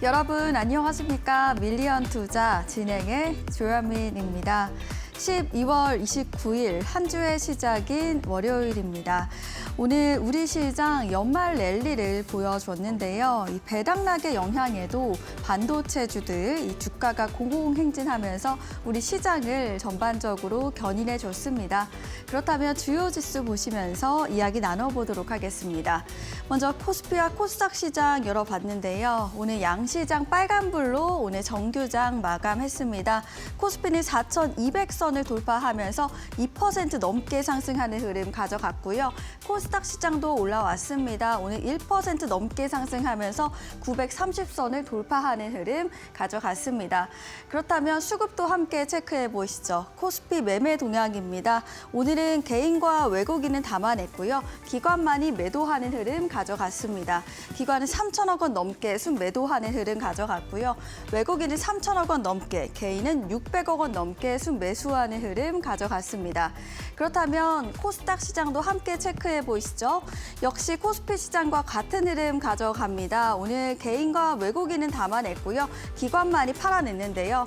여러분 안녕하십니까? 밀리언 투자 진행의 조현민입니다. 12월 29일 한 주의 시작인 월요일입니다. 오늘 우리 시장 연말 랠리를 보여줬는데요. 이 배당락의 영향에도 반도체주들 이 주가가 공공행진하면서 우리 시장을 전반적으로 견인해 줬습니다. 그렇다면 주요 지수 보시면서 이야기 나눠보도록 하겠습니다. 먼저 코스피와 코스닥 시장 열어봤는데요. 오늘 양시장 빨간불로 오늘 정규장 마감했습니다. 코스피는 4,200선을 돌파하면서 2% 넘게 상승하는 흐름 가져갔고요. 코스닥 시장도 올라왔습니다. 오늘 1% 넘게 상승하면서 930선을 돌파하는 흐름 가져갔습니다. 그렇다면 수급도 함께 체크해 보시죠. 코스피 매매 동향입니다. 오늘은 개인과 외국인은 담아냈고요. 기관만이 매도하는 흐름 가져갔습니다. 기관은 3천억 원 넘게 순매도하는 흐름 가져갔고요. 외국인은 3천억 원 넘게, 개인은 600억 원 넘게 순매수하는 흐름 가져갔습니다. 그렇다면 코스닥 시장도 함께 체크해 보시죠. 역시 코스피 시장과 같은 흐름 가져갑니다. 오늘 개인과 외국인은 담아냈고요. 기관만이 팔아냈는데요.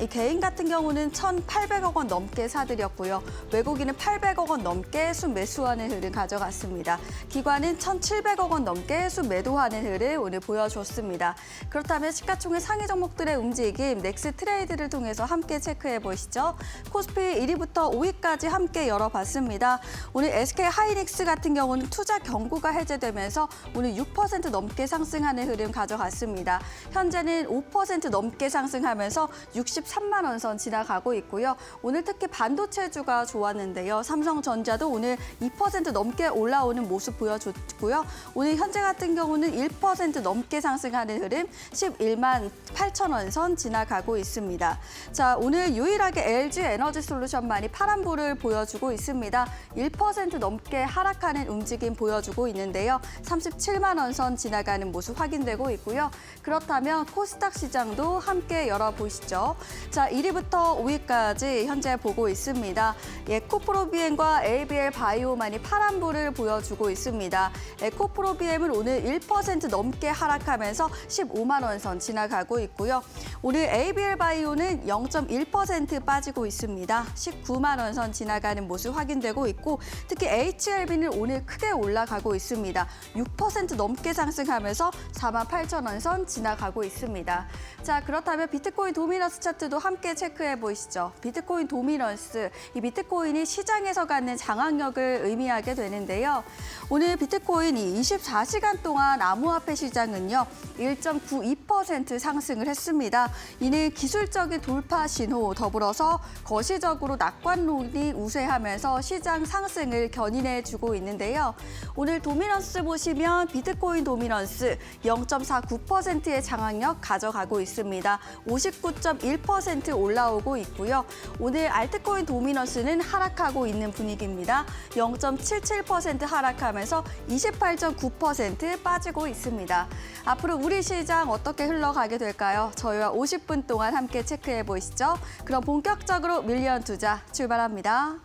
개인 같은 경우는 1,800억 원 넘게 사들였고요. 외국인은 800억 원 넘게 순매수하는 흐름 가져갔습니다. 기관은 1,700억 원 넘게 순매도하는 흐름 오늘 보여줬습니다. 그렇다면 시가총액 상위 종목들의 움직임 넥스 트레이드를 통해서 함께 체크해 보시죠. 코스피 1위부터 5위까지 함께 열어봤습니다. 오늘 SK 하이닉스 같은 경우는 투자 경고가 해제되면서 오늘 6% 넘게 상승하는 흐름 가져갔습니다. 현재는 5% 넘게 상승하면서 63만 원 선 지나가고 있고요. 오늘 특히 반도체주가 좋았는데요. 삼성전자도 오늘 2% 넘게 올라오는 모습 보여줬고요. 오늘 현재 같은 경우는 1% 넘게 상승하는 흐름 11만 8천 원 선 지나가고 있습니다. 자, 오늘 유일하게 LG 에너지 솔루션만이 파란불을 보여주고 있습니다. 1% 넘게 하락하는 움직임 보여주고 있는데요. 37만 원 선 지나가는 모습 확인되고 있고요. 그렇다면 코스닥 시장도 함께 열어보시죠. 자, 1위부터 5위까지 현재 보고 있습니다. 에코프로비엠과 ABL 바이오만이 파란불을 보여주고 있습니다. 에코프로비엠은 오늘 1% 넘게 하락하면서 15만 원 선 지나가고 있고요. 오늘 ABL 바이오는 0.1% 빠지고 있습니다. 19만 원 선 지나가는 모습 확인되고 있고 특히 HLB는 오늘 크게 올라가고 있습니다. 6% 넘게 상승하면서 4만 8천 원 선 지나가고 있습니다. 자, 그렇다면 비트코인 도미넌스 차트도 함께 체크해 보시죠. 비트코인 도미넌스, 이 비트코인이 시장에서 갖는 장악력을 의미하게 되는데요. 오늘 비트코인이 24시간 동안 암호화폐 시장은요. 1.92% 상승을 했습니다. 이는 기술적인 돌파 신호 더불어서 거시적으로 낙관론이 우세하면서 시장 상승을 견인해주고 있는데요. 오늘 도미넌스 보시면 비트코인 도미넌스 0.49%의 장악력 가져가고 있습니다. 59.1% 올라오고 있고요. 오늘 알트코인 도미넌스는 하락하고 있는 분위기입니다. 0.77% 하락하면서 28.9% 빠지고 있습니다. 앞으로 우리 시장 어떻게 흘러가게 될까요? 저희와 50분 동안 함께 체크해 보시죠. 그럼 본격적으로 밀리언 투자 출발합니다.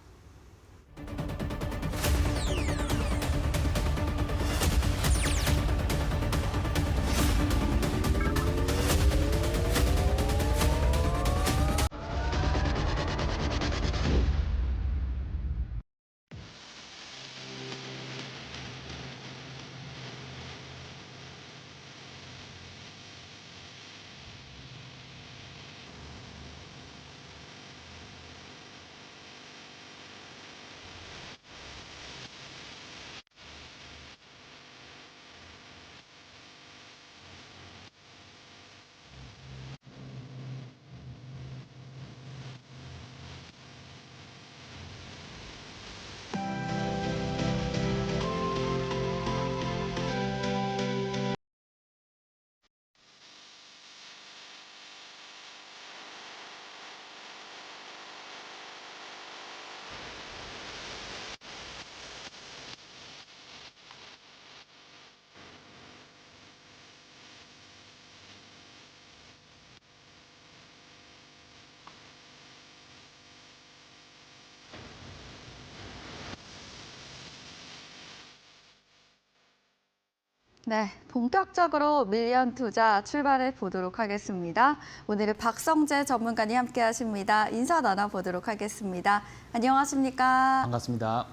네, 본격적으로 밀리언 투자 출발해 보도록 하겠습니다. 오늘은 박성재 전문가님 함께 하십니다. 인사 나눠보도록 하겠습니다. 안녕하십니까? 반갑습니다.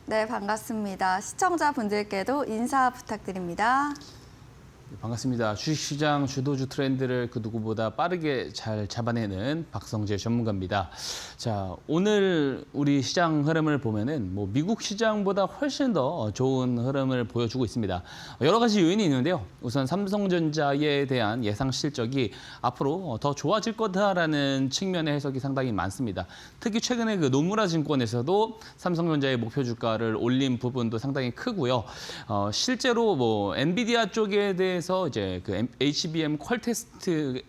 네, 반갑습니다. 시청자분들께도 인사 부탁드립니다. 반갑습니다. 주식시장 주도주 트렌드를 그 누구보다 빠르게 잘 잡아내는 박성재 전문가입니다. 자, 오늘 우리 시장 흐름을 보면은 미국 시장보다 훨씬 더 좋은 흐름을 보여주고 있습니다. 여러 가지 요인이 있는데요. 우선 삼성전자에 대한 예상 실적이 앞으로 더 좋아질 거다라는 측면의 해석이 상당히 많습니다. 특히 최근에 그 노무라 증권에서도 삼성전자의 목표 주가를 올린 부분도 상당히 크고요. 실제로 엔비디아 쪽에 대해서 이제 그 HBM 퀄테스트에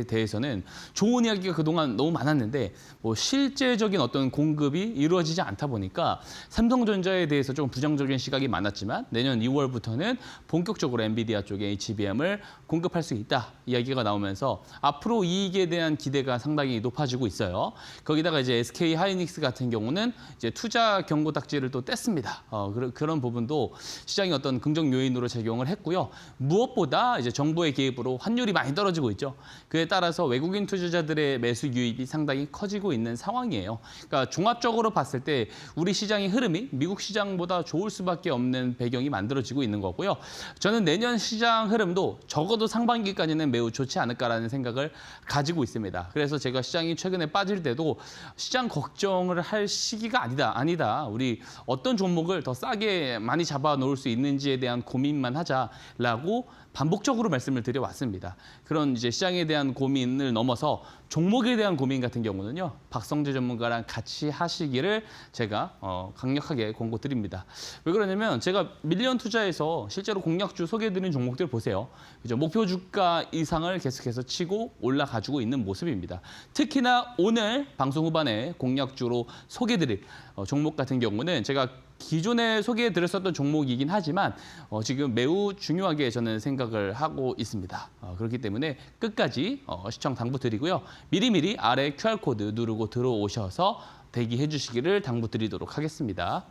대해서는 좋은 이야기가 그동안 너무 많았는데 실제적인 어떤 공급이 이루어지지 않다 보니까 삼성전자에 대해서 좀 부정적인 시각이 많았지만 내년 2월부터는 본격적으로 엔비디아 쪽에 HBM을 공급할 수 있다 이야기가 나오면서 앞으로 이익에 대한 기대가 상당히 높아지고 있어요. 거기다가 이제 SK 하이닉스 같은 경우는 이제 투자 경고 딱지를 또 뗐습니다. 그런 부분도 시장의 어떤 긍정 요인으로 작용을 했고요. 무엇보다 이제 정부의 개입으로 환율이 많이 떨어지고 있죠. 그에 따라서 외국인 투자자들의 매수 유입이 상당히 커지고 있는 상황이에요. 그러니까 종합적으로 봤을 때 우리 시장의 흐름이 미국 시장보다 좋을 수밖에 없는 배경이 만들어지고 있는 거고요. 저는 내년 시장 흐름도 적어도 상반기까지는 매우 좋지 않을까라는 생각을 가지고 있습니다. 그래서 제가 시장이 최근에 빠질 때도 시장 걱정을 할 시기가 아니다. 우리 어떤 종목을 더 싸게 많이 잡아 놓을 수 있는지에 대한 고민만 하자라고 반복적으로 말씀을 드려왔습니다. 그런 이제 시장에 대한 고민을 넘어서 종목에 대한 고민 같은 경우는요. 박성재 전문가랑 같이 하시기를 제가 강력하게 권고드립니다. 왜 그러냐면 제가 밀리언 투자에서 실제로 공략주 소개해드린 종목들 보세요. 그죠? 목표 주가 이상을 계속해서 치고 올라가지고 있는 모습입니다. 특히나 오늘 방송 후반에 공략주로 소개해드릴 종목 같은 경우는 제가 기존에 소개해드렸었던 종목이긴 하지만 지금 매우 중요하게 저는 생각을 하고 있습니다. 그렇기 때문에 끝까지 시청 당부드리고요. 미리미리 아래 QR코드 누르고 들어오셔서 대기해 주시기를 당부드리도록 하겠습니다.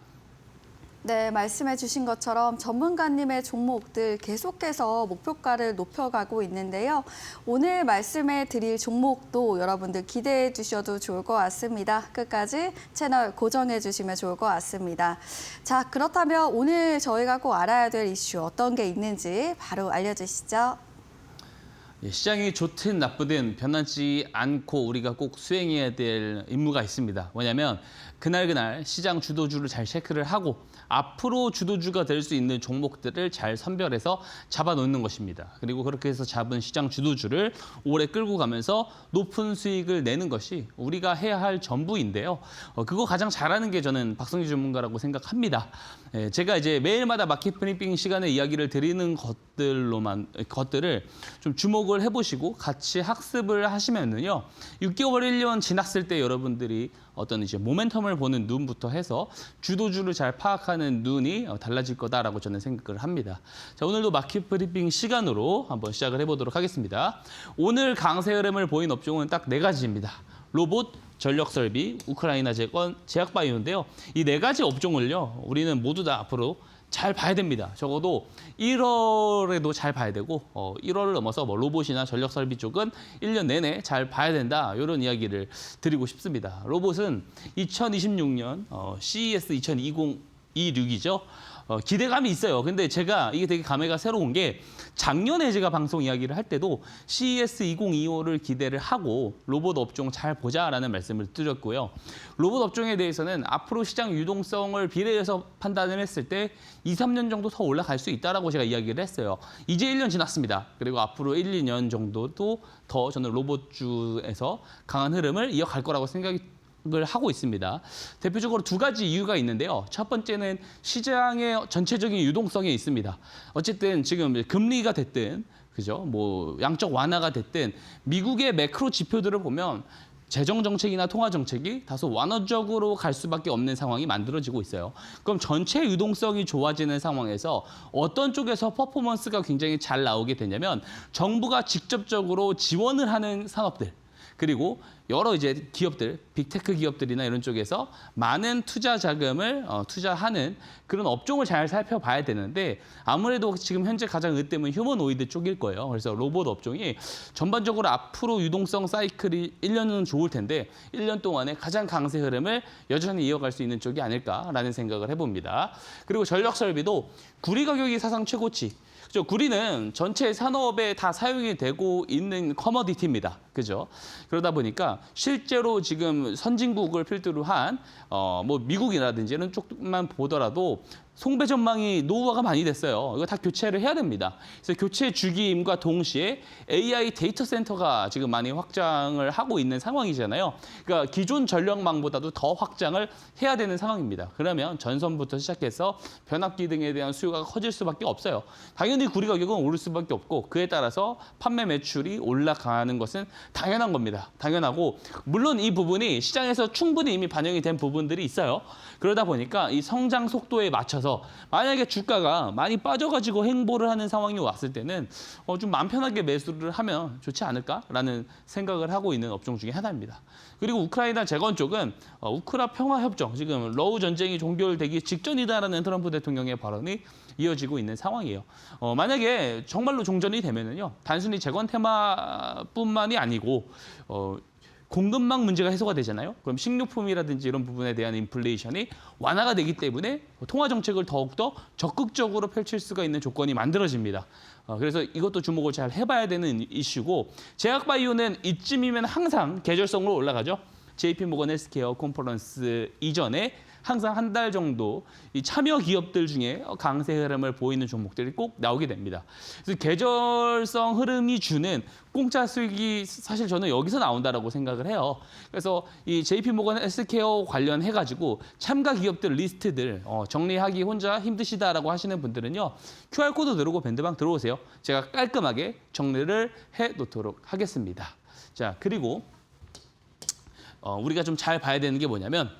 네, 말씀해 주신 것처럼 전문가님의 종목들 계속해서 목표가를 높여가고 있는데요. 오늘 말씀해 드릴 종목도 여러분들 기대해 주셔도 좋을 것 같습니다. 끝까지 채널 고정해 주시면 좋을 것 같습니다. 자, 그렇다면 오늘 저희가 꼭 알아야 될 이슈 어떤 게 있는지 바로 알려주시죠. 시장이 좋든 나쁘든 변하지 않고 우리가 꼭 수행해야 될 임무가 있습니다. 뭐냐면 그날 시장 주도주를 잘 체크를 하고 앞으로 주도주가 될 수 있는 종목들을 잘 선별해서 잡아놓는 것입니다. 그리고 그렇게 해서 잡은 시장 주도주를 오래 끌고 가면서 높은 수익을 내는 것이 우리가 해야 할 전부인데요. 그거 가장 잘하는 게 저는 박성재 전문가라고 생각합니다. 제가 이제 매일마다 마켓 브리핑 시간에 이야기를 드리는 것들을 좀 주목을 해보시고 같이 학습을 하시면은요. 6개월, 1년 지났을 때 여러분들이 어떤 이제 모멘텀을 보는 눈부터 해서 주도주를 잘 파악하는 눈이 달라질 거다라고 저는 생각을 합니다. 자, 오늘도 마켓 브리핑 시간으로 한번 시작을 해보도록 하겠습니다. 오늘 강세 흐름을 보인 업종은 딱 4가지입니다. 로봇, 전력 설비, 우크라이나 재건, 제약바이오인데요. 이 4가지 업종을요. 우리는 모두 다 앞으로 잘 봐야 됩니다. 적어도 1월에도 잘 봐야 되고 1월을 넘어서 로봇이나 전력 설비 쪽은 1년 내내 잘 봐야 된다. 이런 이야기를 드리고 싶습니다. 로봇은 2026년 CES 2026이죠. 기대감이 있어요. 근데 제가 이게 되게 감회가 새로운 게 작년에 제가 방송 이야기를 할 때도 CES 2025를 기대를 하고 로봇 업종 잘 보자라는 말씀을 드렸고요. 로봇 업종에 대해서는 앞으로 시장 유동성을 비례해서 판단을 했을 때 2, 3년 정도 더 올라갈 수 있다라고 제가 이야기를 했어요. 이제 1년 지났습니다. 그리고 앞으로 1, 2년 정도도 더 저는 로봇주에서 강한 흐름을 이어갈 거라고 생각을 하고 있습니다. 대표적으로 2가지 이유가 있는데요. 첫 번째는 시장의 전체적인 유동성에 있습니다. 어쨌든 지금 금리가 됐든 그죠? 양적 완화가 됐든 미국의 매크로 지표들을 보면 재정 정책이나 통화 정책이 다소 완화적으로 갈 수밖에 없는 상황이 만들어지고 있어요. 그럼 전체 유동성이 좋아지는 상황에서 어떤 쪽에서 퍼포먼스가 굉장히 잘 나오게 되냐면 정부가 직접적으로 지원을 하는 산업들. 그리고 여러 이제 기업들, 빅테크 기업들이나 이런 쪽에서 많은 투자 자금을 투자하는 그런 업종을 잘 살펴봐야 되는데 아무래도 지금 현재 가장 으뜸은 휴머노이드 쪽일 거예요. 그래서 로봇 업종이 전반적으로 앞으로 유동성 사이클이 1년은 좋을 텐데 1년 동안에 가장 강세 흐름을 여전히 이어갈 수 있는 쪽이 아닐까라는 생각을 해봅니다. 그리고 전력 설비도 구리 가격이 사상 최고치. 그죠? 구리는 전체 산업에 다 사용이 되고 있는 커머디티입니다. 그죠? 그러다 보니까 실제로 지금 선진국을 필두로 한 뭐 미국이라든지 이런 쪽만 보더라도 송배 전망이 노후화가 많이 됐어요. 이거 다 교체를 해야 됩니다. 그래서 교체 주기임과 동시에 AI 데이터 센터가 지금 많이 확장을 하고 있는 상황이잖아요. 그러니까 기존 전력망보다도 더 확장을 해야 되는 상황입니다. 그러면 전선부터 시작해서 변압기 등에 대한 수요가 커질 수밖에 없어요. 당연히 구리 가격은 오를 수밖에 없고 그에 따라서 판매 매출이 올라가는 것은 당연한 겁니다. 당연하고 물론 이 부분이 시장에서 충분히 이미 반영이 된 부분들이 있어요. 그러다 보니까 이 성장 속도에 맞춰서 만약에 주가가 많이 빠져가지고 행보를 하는 상황이 왔을 때는 좀 마음 편하게 매수를 하면 좋지 않을까라는 생각을 하고 있는 업종 중에 하나입니다. 그리고 우크라이나 재건 쪽은 우크라 평화협정, 지금 러우 전쟁이 종결되기 직전이다라는 트럼프 대통령의 발언이 이어지고 있는 상황이에요. 만약에 정말로 종전이 되면은요, 단순히 재건 테마뿐만이 아니고 공급망 문제가 해소가 되잖아요. 그럼 식료품이라든지 이런 부분에 대한 인플레이션이 완화가 되기 때문에 통화 정책을 더욱더 적극적으로 펼칠 수가 있는 조건이 만들어집니다. 그래서 이것도 주목을 잘 해봐야 되는 이슈고 제약바이오는 이쯤이면 항상 계절성으로 올라가죠. JP모건 헬스케어 컨퍼런스 이전에 항상 한 달 정도 이 참여 기업들 중에 강세 흐름을 보이는 종목들이 꼭 나오게 됩니다. 그래서 계절성 흐름이 주는 공짜 수익이 사실 저는 여기서 나온다라고 생각을 해요. 그래서 이 JP모건 헬스케어 관련해가지고 참가 기업들 리스트들 정리하기 혼자 힘드시다라고 하시는 분들은요. QR코드 누르고 밴드방 들어오세요. 제가 깔끔하게 정리를 해놓도록 하겠습니다. 자, 그리고 우리가 좀 잘 봐야 되는 게 뭐냐면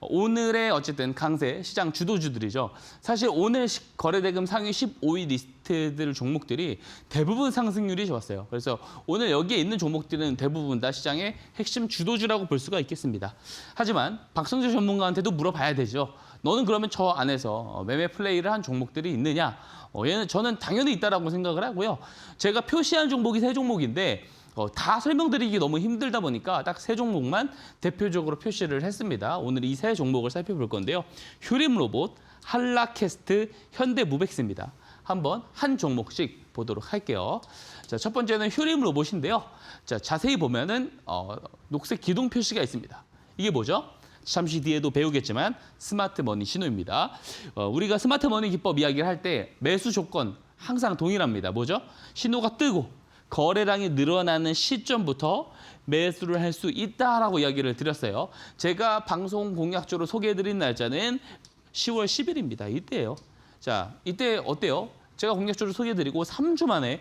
오늘의 어쨌든 강세 시장 주도주들이죠. 사실 오늘 거래대금 상위 15위 리스트들 종목들이 대부분 상승률이 좋았어요. 그래서 오늘 여기에 있는 종목들은 대부분 다 시장의 핵심 주도주라고 볼 수가 있겠습니다. 하지만 박성재 전문가한테도 물어봐야 되죠. 너는 그러면 저 안에서 매매 플레이를 한 종목들이 있느냐? 얘는 저는 당연히 있다라고 생각을 하고요. 제가 표시한 종목이 3종목인데 다 설명드리기 너무 힘들다 보니까 딱 3종목만 대표적으로 표시를 했습니다. 오늘 이 3종목을 살펴볼 건데요. 휴림로봇, 한라캐스트, 현대무벡스입니다. 한번 한 종목씩 보도록 할게요. 자, 첫 번째는 휴림로봇인데요. 자, 자세히 보면은 녹색 기둥 표시가 있습니다. 이게 뭐죠? 잠시 뒤에도 배우겠지만 스마트머니 신호입니다. 우리가 스마트머니 기법 이야기를 할 때 매수 조건 항상 동일합니다. 뭐죠? 신호가 뜨고 거래량이 늘어나는 시점부터 매수를 할 수 있다라고 이야기를 드렸어요. 제가 방송 공약적으로 소개해드린 날짜는 10월 10일입니다. 이때예요. 자, 이때 어때요? 제가 공약적으로 소개해드리고 3주 만에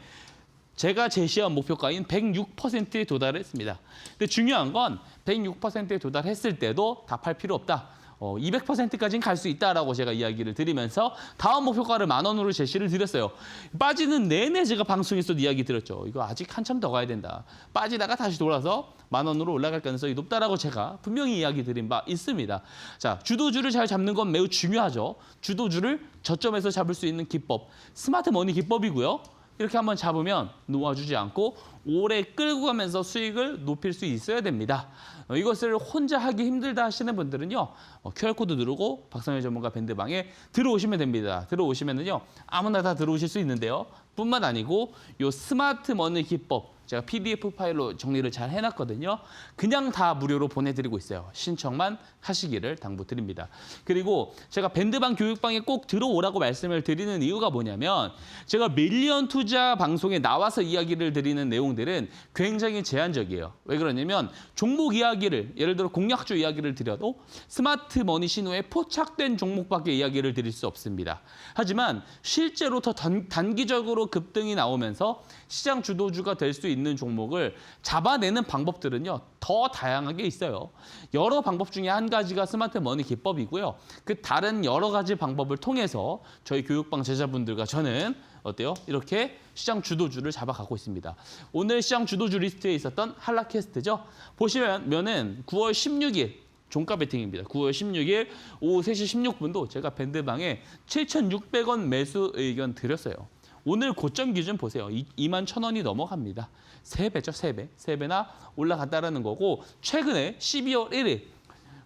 제가 제시한 목표가인 106%에 도달했습니다. 근데 중요한 건 106%에 도달했을 때도 답할 필요 없다. 200%까지는 갈 수 있다라고 제가 이야기를 드리면서 다음 목표가를 10,000원으로 제시를 드렸어요. 빠지는 내내 제가 방송에서도 이야기 드렸죠. 이거 아직 한참 더 가야 된다. 빠지다가 다시 돌아서 10,000원으로 올라갈 가능성이 높다라고 제가 분명히 이야기 드린 바 있습니다. 자, 주도주를 잘 잡는 건 매우 중요하죠. 주도주를 저점에서 잡을 수 있는 기법, 스마트머니 기법이고요. 이렇게 한번 잡으면 놓아주지 않고 오래 끌고 가면서 수익을 높일 수 있어야 됩니다. 이것을 혼자 하기 힘들다 하시는 분들은요. QR코드 누르고 박성재 전문가 밴드방에 들어오시면 됩니다. 들어오시면은요. 아무나 다 들어오실 수 있는데요. 뿐만 아니고 이 스마트머니 기법 제가 PDF 파일로 정리를 잘 해놨거든요. 그냥 다 무료로 보내드리고 있어요. 신청만 하시기를 당부드립니다. 그리고 제가 밴드방 교육방에 꼭 들어오라고 말씀을 드리는 이유가 뭐냐면 제가 밀리언 투자 방송에 나와서 이야기를 드리는 내용들은 굉장히 제한적이에요. 왜 그러냐면 종목 이야기를 예를 들어 공략주 이야기를 드려도 스마트머니 신호에 포착된 종목밖에 이야기를 드릴 수 없습니다. 하지만 실제로 더 단기적으로 급등이 나오면서 시장 주도주가 될 수 있는 종목을 잡아내는 방법들은요, 더 다양하게 있어요. 여러 방법 중에 한 가지가 스마트 머니 기법이고요. 그 다른 여러 가지 방법을 통해서 저희 교육방 제자분들과 저는 어때요? 이렇게 시장 주도주를 잡아가고 있습니다. 오늘 시장 주도주 리스트에 있었던 한라캐스트죠. 보시면은 9월 16일 종가 베팅입니다. 9월 16일 오후 3시 16분도 제가 밴드방에 7,600원 매수 의견 드렸어요. 오늘 고점 기준 보세요. 21,000원이 넘어갑니다. 3배죠, 3배. 3배나 올라갔다라는 거고, 최근에 12월 1일,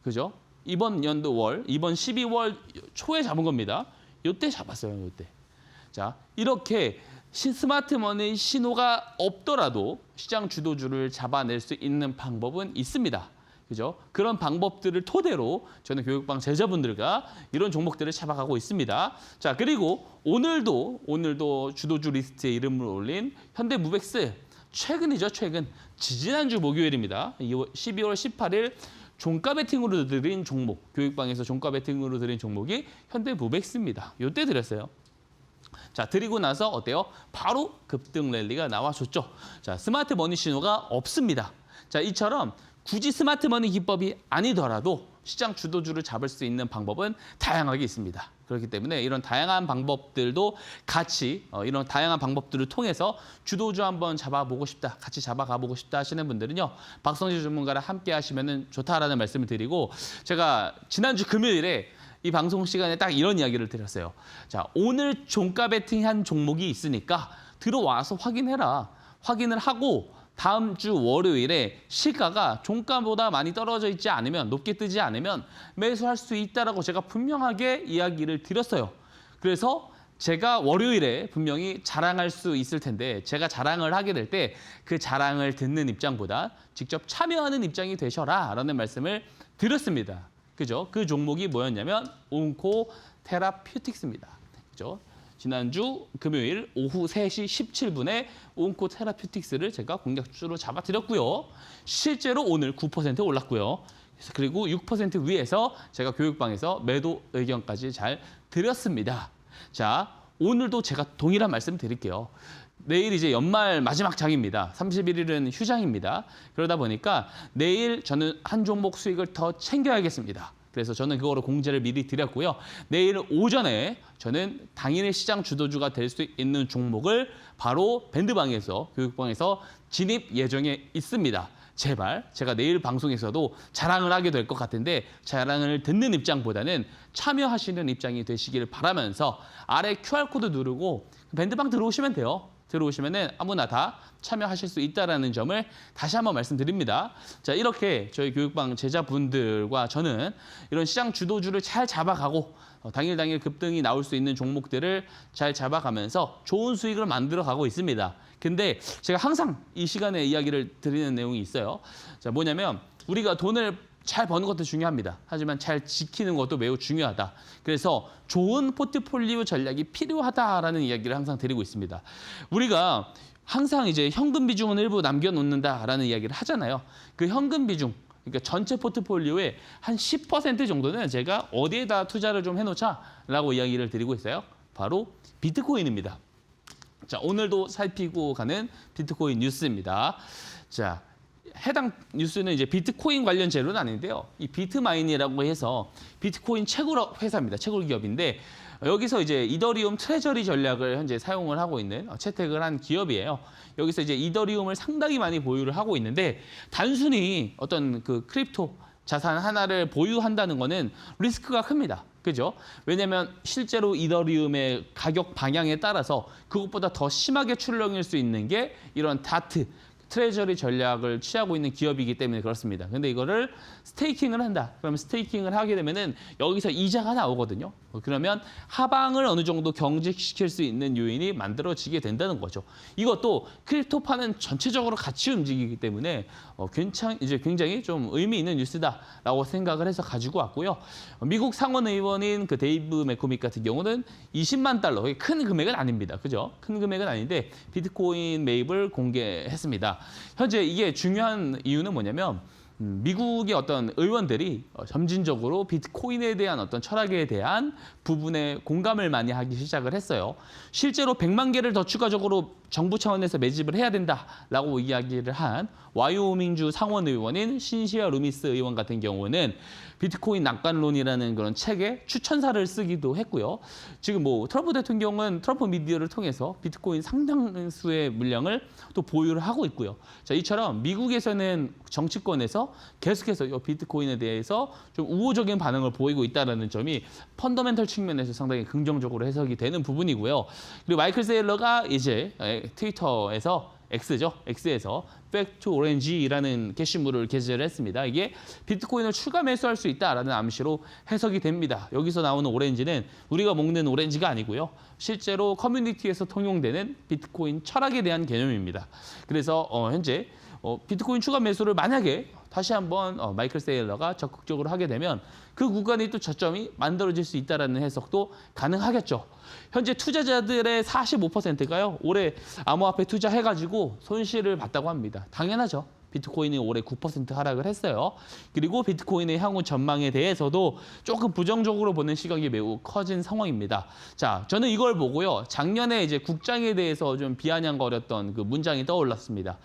그죠? 이번 연도 이번 12월 초에 잡은 겁니다. 요때 잡았어요, 요때. 자, 이렇게 스마트머니 신호가 없더라도 시장 주도주를 잡아낼 수 있는 방법은 있습니다. 그죠? 그런 방법들을 토대로 저는 교육방 제자분들과 이런 종목들을 잡아가고 있습니다. 자, 그리고 오늘도 주도주 리스트에 이름을 올린 현대무백스, 최근이죠, 최근. 지지난주 목요일입니다. 12월 18일 종가 베팅으로 드린 종목, 교육방에서 종가 베팅으로 드린 종목이 현대무백스입니다. 요때 드렸어요. 자, 드리고 나서 어때요? 바로 급등 랠리가 나와줬죠. 자, 스마트 머니 신호가 없습니다. 자, 이처럼 굳이 스마트 머니 기법이 아니더라도 시장 주도주를 잡을 수 있는 방법은 다양하게 있습니다. 그렇기 때문에 이런 다양한 방법들도 같이 이런 다양한 방법들을 통해서 주도주 한번 잡아보고 싶다, 같이 잡아가보고 싶다 하시는 분들은요, 박성재 전문가랑 함께 하시면 좋다라는 말씀을 드리고, 제가 지난주 금요일에 이 방송 시간에 딱 이런 이야기를 드렸어요. 자, 오늘 종가 베팅한 종목이 있으니까 들어와서 확인해라. 확인을 하고 다음 주 월요일에 시가가 종가보다 많이 떨어져 있지 않으면, 높게 뜨지 않으면 매수할 수 있다라고 제가 분명하게 이야기를 드렸어요. 그래서 제가 월요일에 분명히 자랑할 수 있을 텐데, 제가 자랑을 하게 될 때 그 자랑을 듣는 입장보다 직접 참여하는 입장이 되셔라라는 말씀을 드렸습니다. 그죠? 그 종목이 뭐였냐면 온코 테라퓨틱스입니다. 그죠? 지난주 금요일 오후 3시 17분에 온코 테라퓨틱스를 제가 공략주로 잡아드렸고요. 실제로 오늘 9% 올랐고요. 그리고 6% 위에서 제가 교육방에서 매도 의견까지 잘 드렸습니다. 자, 오늘도 제가 동일한 말씀 드릴게요. 내일 이제 연말 마지막 장입니다. 31일은 휴장입니다. 그러다 보니까 내일 저는 한 종목 수익을 더 챙겨야겠습니다. 그래서 저는 그거로 공지를 미리 드렸고요. 내일 오전에 저는 당일의 시장 주도주가 될 수 있는 종목을 바로 밴드방에서, 교육방에서 진입 예정에 있습니다. 제발 제가 내일 방송에서도 자랑을 하게 될 것 같은데, 자랑을 듣는 입장보다는 참여하시는 입장이 되시길 바라면서 아래 QR코드 누르고 밴드방 들어오시면 돼요. 들어오시면은 아무나 다 참여하실 수 있다는 점을 다시 한번 말씀드립니다. 자, 이렇게 저희 교육방 제자분들과 저는 이런 시장 주도주를 잘 잡아가고 당일 급등이 나올 수 있는 종목들을 잘 잡아가면서 좋은 수익을 만들어 가고 있습니다. 근데 제가 항상 이 시간에 이야기를 드리는 내용이 있어요. 자, 뭐냐면 우리가 돈을 잘 버는 것도 중요합니다. 하지만 잘 지키는 것도 매우 중요하다. 그래서 좋은 포트폴리오 전략이 필요하다라는 이야기를 항상 드리고 있습니다. 우리가 항상 이제 현금 비중은 일부 남겨놓는다라는 이야기를 하잖아요. 그 현금 비중, 그러니까 전체 포트폴리오의 한 10% 정도는 제가 어디에다 투자를 좀 해놓자라고 이야기를 드리고 있어요. 바로 비트코인입니다. 자, 오늘도 살피고 가는 비트코인 뉴스입니다. 자, 해당 뉴스는 이제 비트코인 관련 재료는 아닌데요. 이 비트마인이라고 해서 비트코인 채굴 회사입니다. 채굴 기업인데 여기서 이제 이더리움 트레저리 전략을 현재 사용을 하고 있는 채택을 한 기업이에요. 여기서 이제 이더리움을 상당히 많이 보유를 하고 있는데, 단순히 어떤 그 크립토 자산 하나를 보유한다는 거는 리스크가 큽니다. 그죠? 왜냐하면 실제로 이더리움의 가격 방향에 따라서 그것보다 더 심하게 출렁일 수 있는 게 이런 다트, 트레저리 전략을 취하고 있는 기업이기 때문에 그렇습니다. 근데 이거를 스테이킹을 한다. 그러면 스테이킹을 하게 되면은 여기서 이자가 나오거든요. 그러면 하방을 어느 정도 경직시킬 수 있는 요인이 만들어지게 된다는 거죠. 이것도 크립토파는 전체적으로 같이 움직이기 때문에 굉장히 좀 의미 있는 뉴스다라고 생각을 해서 가지고 왔고요. 미국 상원 의원인 그 데이브 맥코믹 같은 경우는 20만 달러, 큰 금액은 아닙니다. 그죠? 큰 금액은 아닌데 비트코인 매입을 공개했습니다. 현재 이게 중요한 이유는 뭐냐면 미국의 어떤 의원들이 점진적으로 비트코인에 대한 어떤 철학에 대한 부분에 공감을 많이 하기 시작을 했어요. 실제로 100만 개를 더 추가적으로 정부 차원에서 매집을 해야 된다라고 이야기를 한 와이오밍주 상원 의원인 신시아 루미스 의원 같은 경우는 비트코인 낙관론이라는 그런 책에 추천사를 쓰기도 했고요. 지금 뭐 트럼프 대통령은 트럼프 미디어를 통해서 비트코인 상당수의 물량을 또 보유를 하고 있고요. 자, 이처럼 미국에서는 정치권에서 계속해서 이 비트코인에 대해서 좀 우호적인 반응을 보이고 있다는 점이 펀더멘털 측면에서 상당히 긍정적으로 해석이 되는 부분이고요. 그리고 마이클 세일러가 이제 트위터에서 X에서 Back to Orange이라는 게시물을 게시를 했습니다. 이게 비트코인을 추가 매수할 수 있다라는 암시로 해석이 됩니다. 여기서 나오는 오렌지는 우리가 먹는 오렌지가 아니고요. 실제로 커뮤니티에서 통용되는 비트코인 철학에 대한 개념입니다. 그래서 현재 비트코인 추가 매수를 만약에 다시 한번 마이클 세일러가 적극적으로 하게 되면 그 구간이 또 저점이 만들어질 수 있다는 해석도 가능하겠죠. 현재 투자자들의 45%가요. 올해 암호화폐 투자해가지고 손실을 봤다고 합니다. 당연하죠. 비트코인이 올해 9% 하락을 했어요. 그리고 비트코인의 향후 전망에 대해서도 조금 부정적으로 보는 시각이 매우 커진 상황입니다. 자, 저는 이걸 보고요. 작년에 이제 국장에 대해서 좀 비아냥거렸던 그 문장이 떠올랐습니다.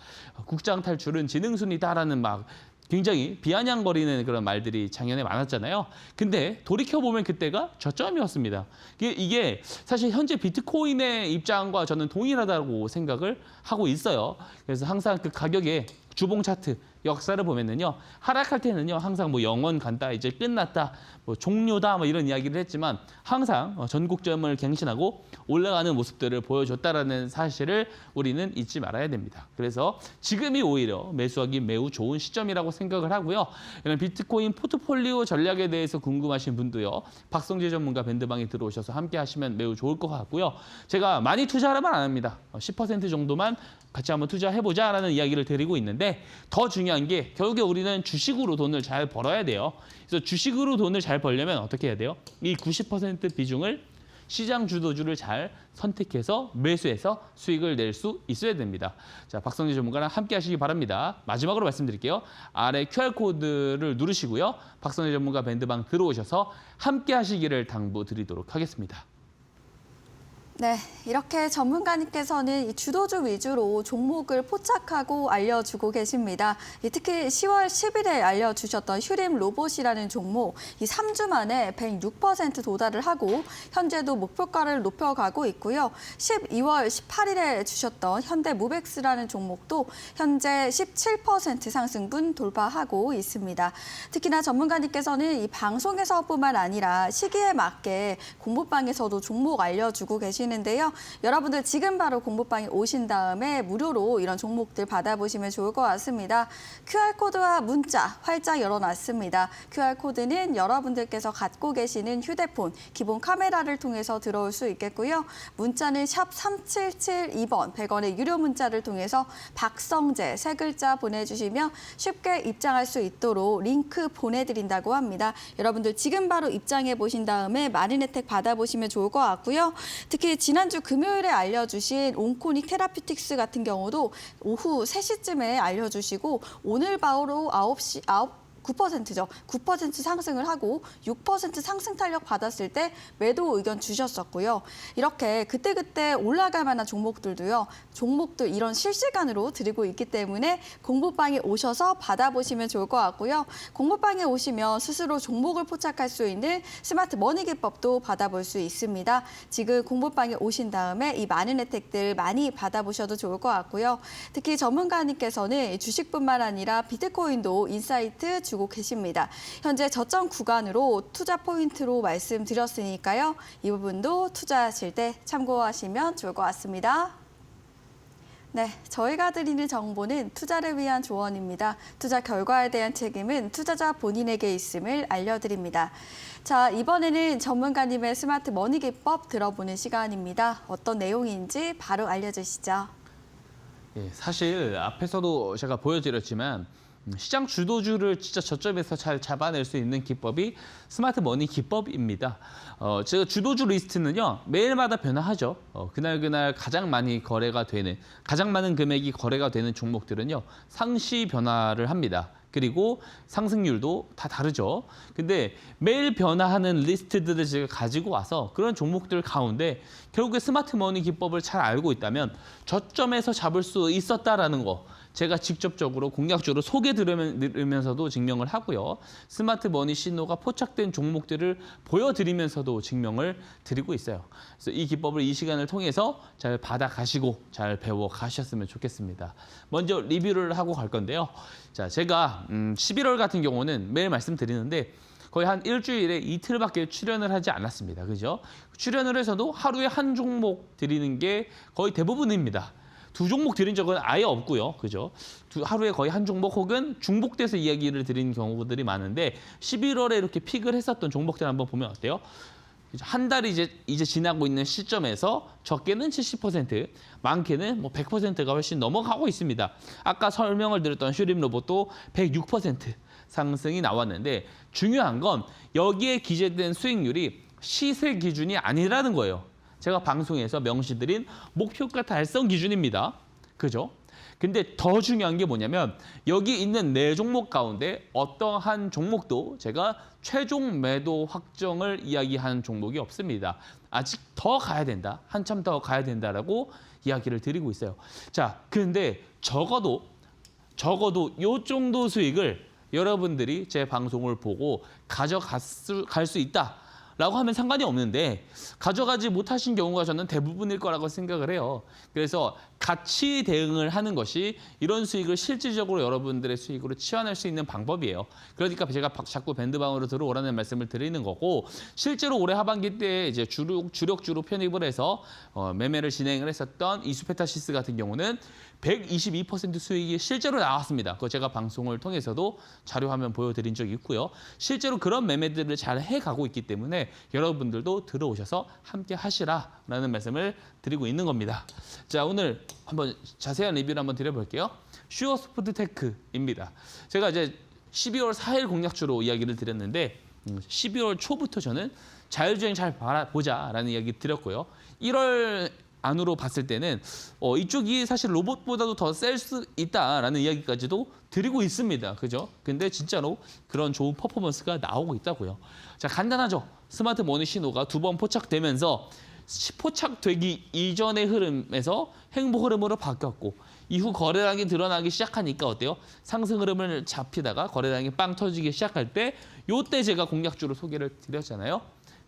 국장 탈출은 지능순이다라는 막 굉장히 비아냥거리는 그런 말들이 작년에 많았잖아요. 근데 돌이켜보면 그때가 저점이었습니다. 이게 사실 현재 비트코인의 입장과 저는 동일하다고 생각을 하고 있어요. 그래서 항상 그 가격의 주봉 차트 역사를 보면은요, 하락할 때는요 항상 뭐 영원 간다, 이제 끝났다, 뭐 종료다, 뭐 이런 이야기를 했지만 항상 전국점을 갱신하고 올라가는 모습들을 보여줬다라는 사실을 우리는 잊지 말아야 됩니다. 그래서 지금이 오히려 매수하기 매우 좋은 시점이라고 생각을 하고요. 이런 비트코인 포트폴리오 전략에 대해서 궁금하신 분도요, 박성재 전문가 밴드방에 들어오셔서 함께 하시면 매우 좋을 것 같고요. 제가 많이 투자하라면 안 합니다. 10% 정도만 같이 한번 투자해보자라는 이야기를 드리고 있는데, 더 중요한 게 결국에 우리는 주식으로 돈을 잘 벌어야 돼요. 그래서 주식으로 돈을 잘 벌려면 어떻게 해야 돼요? 이 90% 비중을 시장 주도주를 잘 선택해서 매수해서 수익을 낼 수 있어야 됩니다. 자, 박성재 전문가랑 함께 하시기 바랍니다. 마지막으로 말씀드릴게요. 아래 QR코드를 누르시고요. 박성재 전문가 밴드방 들어오셔서 함께 하시기를 당부드리도록 하겠습니다. 네, 이렇게 전문가님께서는 이 주도주 위주로 종목을 포착하고 알려주고 계십니다. 특히 10월 10일에 알려주셨던 휴림 로봇이라는 종목, 이 3주 만에 106% 도달을 하고 현재도 목표가를 높여가고 있고요. 12월 18일에 주셨던 현대무벡스라는 종목도 현재 17% 상승분 돌파하고 있습니다. 특히나 전문가님께서는 이 방송에서뿐만 아니라 시기에 맞게 공부방에서도 종목 알려주고 계시는데요. 여러분들 지금 바로 공부방에 오신 다음에 무료로 이런 종목들 받아보시면 좋을 것 같습니다. QR코드와 문자 활짝 열어놨습니다. QR코드는 여러분들께서 갖고 계시는 휴대폰 기본 카메라를 통해서 들어올 수 있겠고요. 문자는 샵 3772번 100원의 유료 문자를 통해서 박성재 세 글자 보내주시면 쉽게 입장할 수 있도록 링크 보내드린다고 합니다. 여러분들 지금 바로 입장해 보신 다음에 많은 혜택 받아보시면 좋을 것 같고요. 특히 지난주 금요일에 알려주신 온코닉 테라퓨틱스 같은 경우도 오후 3시쯤에 알려주시고 오늘 바로 9%죠. 9% 상승을 하고 6% 상승 탄력 받았을 때 매도 의견 주셨었고요. 이렇게 그때그때 올라갈 만한 종목들도요. 종목들 이런 실시간으로 드리고 있기 때문에 공부방에 오셔서 받아보시면 좋을 것 같고요. 공부방에 오시면 스스로 종목을 포착할 수 있는 스마트 머니 기법도 받아볼 수 있습니다. 지금 공부방에 오신 다음에 이 많은 혜택들 많이 받아보셔도 좋을 것 같고요. 특히 전문가님께서는 주식뿐만 아니라 비트코인도 인사이트 주고 계십니다. 현재 저점 구간으로 투자 포인트로 말씀드렸으니까요. 이 부분도 투자하실 때 참고하시면 좋을 것 같습니다. 네, 저희가 드리는 정보는 투자를 위한 조언입니다. 투자 결과에 대한 책임은 투자자 본인에게 있음을 알려드립니다. 자, 이번에는 전문가님의 스마트 머니 기법 들어보는 시간입니다. 어떤 내용인지 바로 알려주시죠. 예, 사실 앞에서도 제가 보여드렸지만 시장 주도주를 진짜 저점에서 잘 잡아낼 수 있는 기법이 스마트 머니 기법입니다. 제가 주도주 리스트는요, 매일마다 변화하죠. 그날 가장 많이 거래가 되는, 가장 많은 금액이 거래가 되는 종목들은요, 상시 변화를 합니다. 그리고 상승률도 다 다르죠. 근데 매일 변화하는 리스트들을 제가 가지고 와서 그런 종목들 가운데 결국에 스마트머니 기법을 잘 알고 있다면 저점에서 잡을 수 있었다라는 거 제가 직접적으로 공략적으로 소개 들으면서도 증명을 하고요. 스마트머니 신호가 포착된 종목들을 보여드리면서도 증명을 드리고 있어요. 그래서 이 기법을 이 시간을 통해서 잘 받아가시고 잘 배워가셨으면 좋겠습니다. 먼저 리뷰를 하고 갈 건데요. 자, 제가 11월 같은 경우는 매일 말씀드리는데 거의 한 일주일에 이틀밖에 출연을 하지 않았습니다. 그죠? 출연을 해서도 하루에 한 종목 드리는 게 거의 대부분입니다. 두 종목 드린 적은 아예 없고요. 그죠? 하루에 거의 한 종목 혹은 중복돼서 이야기를 드린 경우들이 많은데 11월에 이렇게 픽을 했었던 종목들 한번 보면 어때요? 한 달이 이제 지나고 있는 시점에서 적게는 70%, 많게는 뭐 100%가 훨씬 넘어가고 있습니다. 아까 설명을 드렸던 슈림 로봇도 106% 상승이 나왔는데 중요한 건 여기에 기재된 수익률이 시세 기준이 아니라는 거예요. 제가 방송에서 명시드린 목표가 달성 기준입니다. 그죠? 근데 더 중요한 게 뭐냐면 여기 있는 4종목 가운데 어떠한 종목도 제가 최종 매도 확정을 이야기하는 종목이 없습니다. 아직 더 가야 된다. 한참 더 가야 된다라고 이야기를 드리고 있어요. 자, 근데 적어도 요 정도 수익을 여러분들이 제 방송을 보고 가져갈 수 있다. 라고 하면 상관이 없는데 가져가지 못하신 경우가 저는 대부분일 거라고 생각을 해요. 그래서 같이 대응을 하는 것이 이런 수익을 실질적으로 여러분들의 수익으로 치환할 수 있는 방법이에요. 그러니까 제가 자꾸 밴드방으로 들어오라는 말씀을 드리는 거고 실제로 올해 하반기 때 이제 주력주로 편입을 해서 매매를 진행을 했었던 이수페타시스 같은 경우는 122% 수익이 실제로 나왔습니다. 그거 제가 방송을 통해서도 자료 화면 보여드린 적이 있고요. 실제로 그런 매매들을 잘 해가고 있기 때문에 여러분들도 들어오셔서 함께 하시라라는 말씀을 드리고 있는 겁니다. 자, 오늘 한번 자세한 리뷰를 한번 드려볼게요. 슈어스푸드테크입니다. 제가 이제 12월 4일 공략주로 이야기를 드렸는데 12월 초부터 저는 자율주행 잘 보자라는 이야기 드렸고요. 1월 안으로 봤을 때는 이쪽이 사실 로봇보다도 더 셀 수 있다라는 이야기까지도 드리고 있습니다. 그죠? 근데 진짜로 그런 좋은 퍼포먼스가 나오고 있다고요. 자, 간단하죠? 스마트 머니 신호가 2번 포착되면서 포착되기 이전의 흐름에서 행보 흐름으로 바뀌었고 이후 거래량이 드러나기 시작하니까 어때요? 상승 흐름을 잡히다가 거래량이 빵 터지기 시작할 때 요때 제가 공략주로 소개를 드렸잖아요.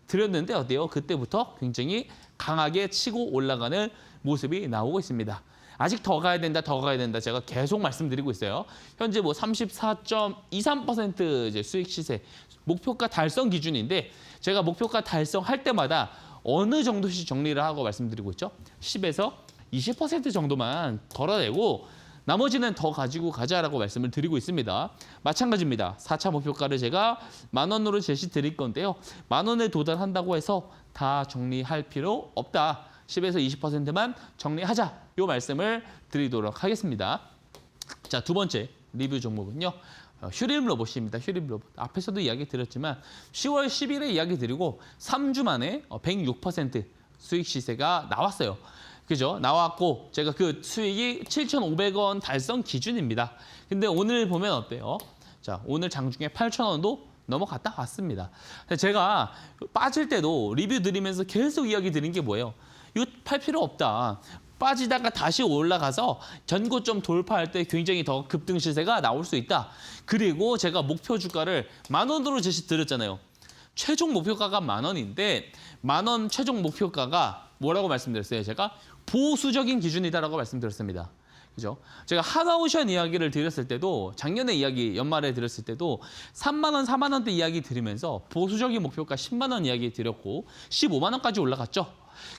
드렸는데 어때요? 그때부터 굉장히 강하게 치고 올라가는 모습이 나오고 있습니다. 아직 더 가야 된다, 더 가야 된다. 제가 계속 말씀드리고 있어요. 현재 뭐 34.23% 이제 수익 시세, 목표가 달성 기준인데 제가 목표가 달성할 때마다 어느 정도씩 정리를 하고 말씀드리고 있죠. 10에서 20% 정도만 걸어내고 나머지는 더 가지고 가자라고 말씀을 드리고 있습니다. 마찬가지입니다. 4차 목표가를 제가 10,000원으로 제시 드릴 건데요. 10,000원에 도달한다고 해서 다 정리할 필요 없다. 10에서 20%만 정리하자. 이 말씀을 드리도록 하겠습니다. 자, 두 번째 리뷰 종목은요. 슈림 로봇입니다. 슈림 로봇. 앞에서도 이야기 드렸지만 10월 10일에 이야기 드리고 3주 만에 106% 수익 시세가 나왔어요. 그죠? 나왔고 제가 그 수익이 7,500원 달성 기준입니다. 근데 오늘 보면 어때요? 자, 오늘 장중에 8,000원도 넘어갔다 왔습니다. 제가 빠질 때도 리뷰 드리면서 계속 이야기 드린 게 뭐예요? 이거 팔 필요 없다. 빠지다가 다시 올라가서 전고점 돌파할 때 굉장히 더 급등 시세가 나올 수 있다. 그리고 제가 목표 주가를 10,000원으로 제시 드렸잖아요. 최종 목표가가 10,000원인데 10,000원 최종 목표가가 뭐라고 말씀드렸어요? 제가 보수적인 기준이다라고 말씀드렸습니다. 그죠? 제가 하나오션 이야기를 드렸을 때도 작년에 이야기 연말에 드렸을 때도 3만 원, 4만 원대 이야기 드리면서 보수적인 목표가 10만 원 이야기 드렸고 15만 원까지 올라갔죠.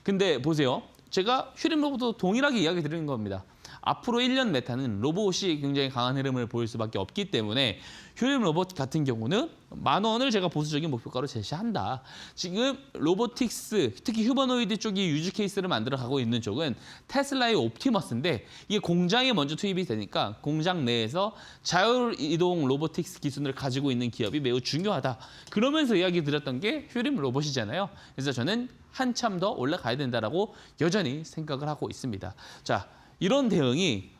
근데 보세요. 제가 슈림 로봇도 동일하게 이야기 드리는 겁니다. 앞으로 1년 메타는 로봇이 굉장히 강한 흐름을 보일 수밖에 없기 때문에 슈림 로봇 같은 경우는 10,000원을 제가 보수적인 목표가로 제시한다. 지금 로보틱스, 특히 휴머노이드 쪽이 유즈 케이스를 만들어 가고 있는 쪽은 테슬라의 옵티머스인데 이게 공장에 먼저 투입이 되니까 공장 내에서 자율이동 로보틱스 기술을 가지고 있는 기업이 매우 중요하다. 그러면서 이야기 드렸던 게 슈림 로봇이잖아요. 그래서 저는 한참 더 올라가야 된다라고 여전히 생각을 하고 있습니다. 자, 이런 대응이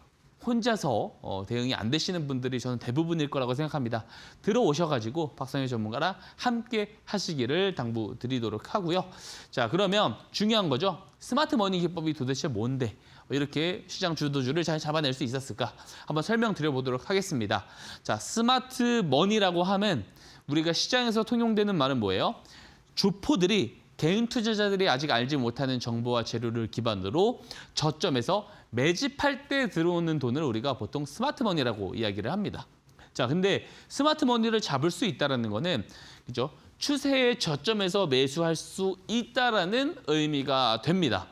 혼자서 대응이 안 되시는 분들이 저는 대부분일 거라고 생각합니다. 들어오셔가지고 박성재 전문가랑 함께 하시기를 당부드리도록 하고요. 자, 그러면 중요한 거죠. 스마트 머니 기법이 도대체 뭔데 이렇게 시장 주도주를 잘 잡아낼 수 있었을까? 한번 설명드려보도록 하겠습니다. 자, 스마트 머니라고 하면 우리가 시장에서 통용되는 말은 뭐예요? 주포들이 개인 투자자들이 아직 알지 못하는 정보와 재료를 기반으로 저점에서 매집할 때 들어오는 돈을 우리가 보통 스마트머니라고 이야기를 합니다. 자, 근데 스마트머니를 잡을 수 있다는 거는 그죠? 추세의 저점에서 매수할 수 있다라는 의미가 됩니다.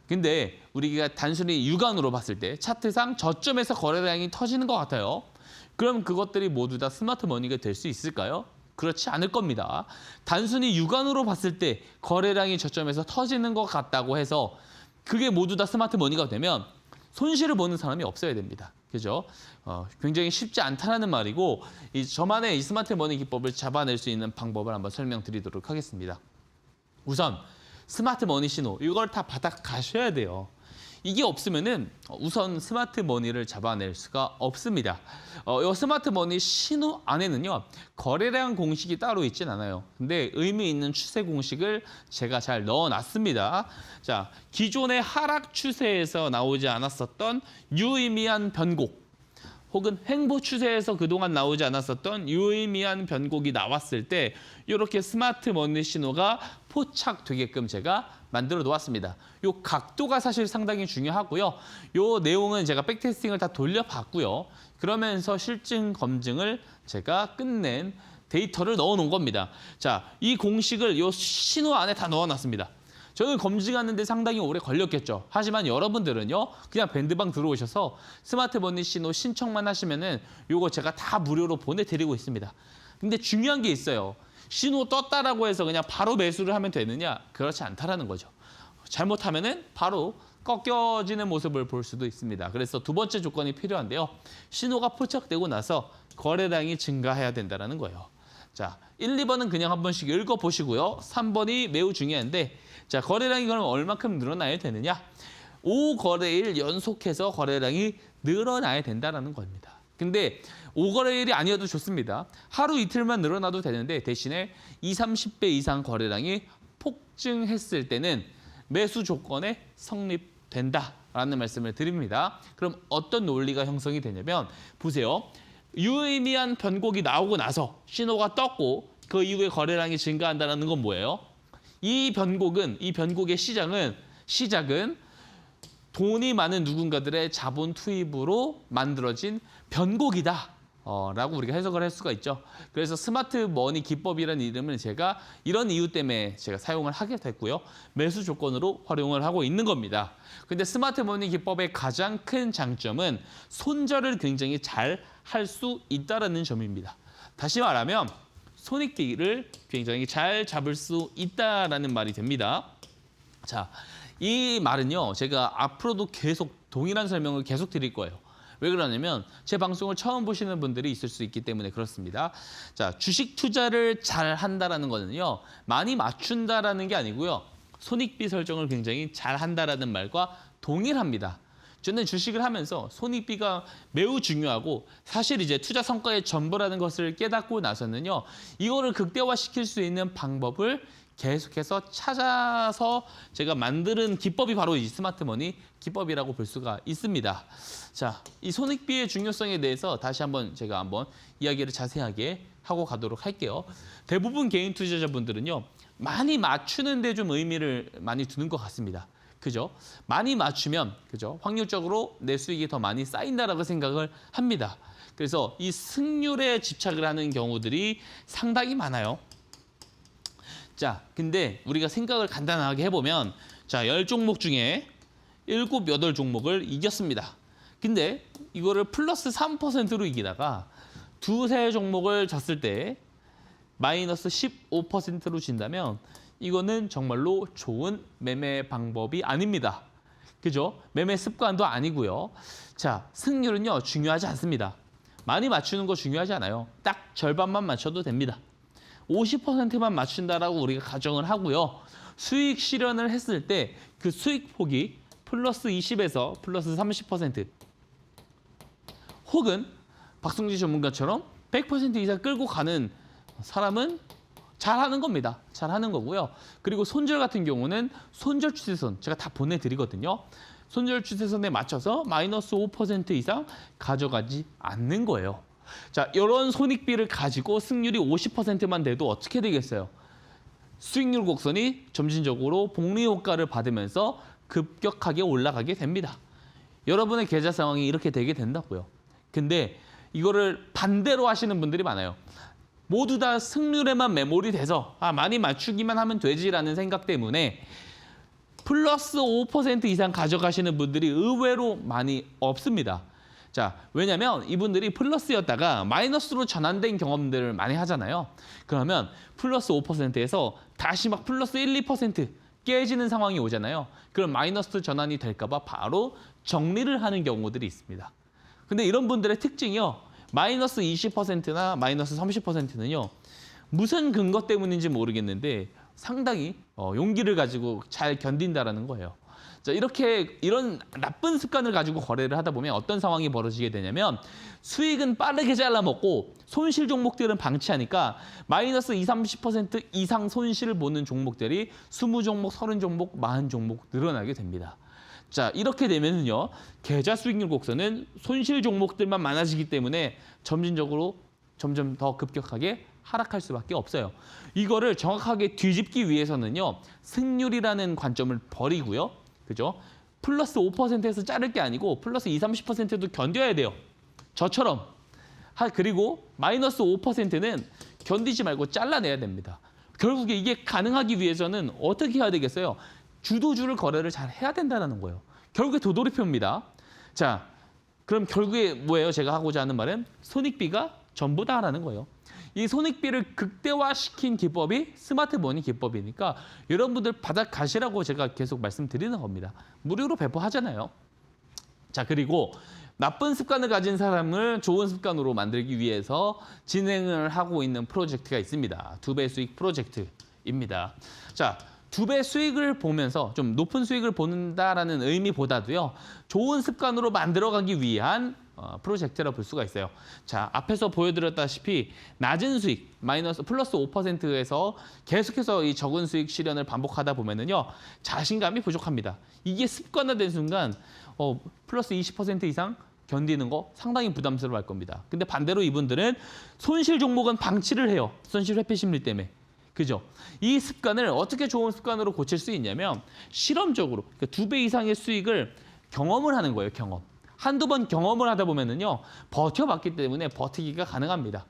근데 우리가 단순히 육안으로 봤을 때 차트상 저점에서 거래량이 터지는 것 같아요. 그럼 그것들이 모두 다 스마트머니가 될 수 있을까요? 그렇지 않을 겁니다. 단순히 육안으로 봤을 때 거래량이 저점에서 터지는 것 같다고 해서 그게 모두 다 스마트 머니가 되면 손실을 보는 사람이 없어야 됩니다. 그죠? 굉장히 쉽지 않다는 말이고 저만의 이 스마트 머니 기법을 잡아낼 수 있는 방법을 한번 설명드리도록 하겠습니다. 우선 스마트 머니 신호 이걸 다 받아 가셔야 돼요. 이게 없으면은 우선 스마트 머니를 잡아낼 수가 없습니다. 이 스마트 머니 신호 안에는요, 거래량 공식이 따로 있진 않아요. 근데 의미 있는 추세 공식을 제가 잘 넣어놨습니다. 자, 기존의 하락 추세에서 나오지 않았었던 유의미한 변곡, 혹은 횡보 추세에서 그동안 나오지 않았었던 유의미한 변곡이 나왔을 때 이렇게 스마트 머니 신호가 포착되게끔 제가 만들어 놓았습니다. 이 각도가 사실 상당히 중요하고요. 이 내용은 제가 백테스팅을 다 돌려봤고요. 그러면서 실증 검증을 제가 끝낸 데이터를 넣어 놓은 겁니다. 자, 이 공식을 이 신호 안에 다 넣어놨습니다. 저는 검증하는데 상당히 오래 걸렸겠죠. 하지만 여러분들은요, 그냥 밴드방 들어오셔서 스마트 머니 신호 신청만 하시면은 요거 제가 다 무료로 보내드리고 있습니다. 근데 중요한 게 있어요. 신호 떴다라고 해서 그냥 바로 매수를 하면 되느냐? 그렇지 않다라는 거죠. 잘못하면은 바로 꺾여지는 모습을 볼 수도 있습니다. 그래서 두 번째 조건이 필요한데요. 신호가 포착되고 나서 거래량이 증가해야 된다는 거예요. 자, 1, 2번은 그냥 한 번씩 읽어보시고요. 3번이 매우 중요한데 자, 거래량이 그럼 얼마큼 늘어나야 되느냐? 5거래일 연속해서 거래량이 늘어나야 된다는 겁니다. 근데 5거래일이 아니어도 좋습니다. 하루 이틀만 늘어나도 되는데 대신에 20, 30배 이상 거래량이 폭증했을 때는 매수 조건에 성립된다라는 말씀을 드립니다. 그럼 어떤 논리가 형성이 되냐면 보세요. 유의미한 변곡이 나오고 나서 신호가 떴고 그 이후에 거래량이 증가한다는 건 뭐예요? 이 변곡의 시작은 돈이 많은 누군가들의 자본 투입으로 만들어진 변곡이다. 라고 우리가 해석을 할 수가 있죠. 그래서 스마트 머니 기법이라는 이름을 제가 이런 이유 때문에 제가 사용을 하게 됐고요. 매수 조건으로 활용을 하고 있는 겁니다. 근데 스마트 머니 기법의 가장 큰 장점은 손절을 굉장히 잘 할 수 있다는 점입니다. 다시 말하면 손익비를 굉장히 잘 잡을 수 있다라는 말이 됩니다. 자, 이 말은요, 제가 앞으로도 계속 동일한 설명을 계속 드릴 거예요. 왜 그러냐면 제 방송을 처음 보시는 분들이 있을 수 있기 때문에 그렇습니다. 자, 주식 투자를 잘 한다라는 거는요, 많이 맞춘다라는 게 아니고요, 손익비 설정을 굉장히 잘 한다라는 말과 동일합니다. 저는 주식을 하면서 손익비가 매우 중요하고 사실 이제 투자 성과의 전부라는 것을 깨닫고 나서는요, 이거를 극대화시킬 수 있는 방법을 계속해서 찾아서 제가 만드는 기법이 바로 이 스마트머니 기법이라고 볼 수가 있습니다. 자, 이 손익비의 중요성에 대해서 다시 한번 제가 한번 이야기를 자세하게 하고 가도록 할게요. 대부분 개인 투자자분들은요, 많이 맞추는 데 좀 의미를 많이 두는 것 같습니다. 그죠? 많이 맞추면 그죠? 확률적으로 내 수익이 더 많이 쌓인다라고 생각을 합니다. 그래서 이 승률에 집착을 하는 경우들이 상당히 많아요. 자, 근데 우리가 생각을 간단하게 해보면 자, 10종목 중에 7, 8종목을 이겼습니다. 근데 이거를 플러스 3%로 이기다가 두세 종목을 졌을 때 마이너스 15%로 진다면 이거는 정말로 좋은 매매 방법이 아닙니다. 그죠? 매매 습관도 아니고요. 자, 승률은요, 중요하지 않습니다. 많이 맞추는 거 중요하지 않아요. 딱 절반만 맞춰도 됩니다. 50%만 맞춘다라고 우리가 가정을 하고요. 수익 실현을 했을 때 그 수익 폭이 플러스 20에서 플러스 30%. 혹은 박성재 전문가처럼 100% 이상 끌고 가는 사람은 잘하는 겁니다. 잘하는 거고요. 그리고 손절 같은 경우는 손절 추세선 제가 다 보내드리거든요. 손절 추세선에 맞춰서 마이너스 5% 이상 가져가지 않는 거예요. 자, 이런 손익비를 가지고 승률이 50%만 돼도 어떻게 되겠어요? 수익률 곡선이 점진적으로 복리 효과를 받으면서 급격하게 올라가게 됩니다. 여러분의 계좌 상황이 이렇게 되게 된다고요. 근데 이거를 반대로 하시는 분들이 많아요. 모두 다 승률에만 매몰이 돼서 많이 맞추기만 하면 되지라는 생각 때문에 플러스 5% 이상 가져가시는 분들이 의외로 많이 없습니다. 자, 왜냐면 이분들이 플러스였다가 마이너스로 전환된 경험들을 많이 하잖아요. 그러면 플러스 5%에서 다시 막 플러스 1, 2% 깨지는 상황이 오잖아요. 그럼 마이너스 전환이 될까 봐 바로 정리를 하는 경우들이 있습니다. 근데 이런 분들의 특징이요. 마이너스 20%나 마이너스 30%는요. 무슨 근거 때문인지 모르겠는데 상당히 용기를 가지고 잘 견딘다라는 거예요. 자, 이런 나쁜 습관을 가지고 거래를 하다 보면 어떤 상황이 벌어지게 되냐면 수익은 빠르게 잘라먹고 손실 종목들은 방치하니까 마이너스 20, 30% 이상 손실을 보는 종목들이 20종목, 30종목, 40종목 늘어나게 됩니다. 자, 이렇게 되면은요. 계좌 수익률 곡선은 손실 종목들만 많아지기 때문에 점진적으로 점점 더 급격하게 하락할 수밖에 없어요. 이거를 정확하게 뒤집기 위해서는요. 승률이라는 관점을 버리고요. 그죠? 플러스 5%에서 자를 게 아니고 플러스 20, 30%도 견뎌야 돼요. 저처럼. 그리고 마이너스 5%는 견디지 말고 잘라내야 됩니다. 결국에 이게 가능하기 위해서는 어떻게 해야 되겠어요? 주도주를 거래를 잘 해야 된다는 거예요. 결국에 도돌이표입니다. 자, 그럼 결국에 뭐예요? 제가 하고자 하는 말은 손익비가 전부다라는 거예요. 이 손익비를 극대화시킨 기법이 스마트 머니 기법이니까 여러분들 받아가시라고 제가 계속 말씀드리는 겁니다. 무료로 배포하잖아요. 자, 그리고 나쁜 습관을 가진 사람을 좋은 습관으로 만들기 위해서 진행을 하고 있는 프로젝트가 있습니다. 2배 수익 프로젝트입니다. 자, 2배 수익을 보면서 좀 높은 수익을 본다라는 의미보다도요. 좋은 습관으로 만들어가기 위한 프로젝트라 볼 수가 있어요. 자, 앞에서 보여드렸다시피 낮은 수익, 플러스 5%에서 계속해서 이 적은 수익 실현을 반복하다 보면은요. 자신감이 부족합니다. 이게 습관화된 순간 플러스 20% 이상 견디는 거 상당히 부담스러워할 겁니다. 근데 반대로 이분들은 손실 종목은 방치를 해요. 손실 회피 심리 때문에. 그죠? 이 습관을 어떻게 좋은 습관으로 고칠 수 있냐면 실험적으로 그러니까 2배 이상의 수익을 경험을 하는 거예요. 경험. 한두 번 경험을 하다 보면은요. 버텨봤기 때문에 버티기가 가능합니다.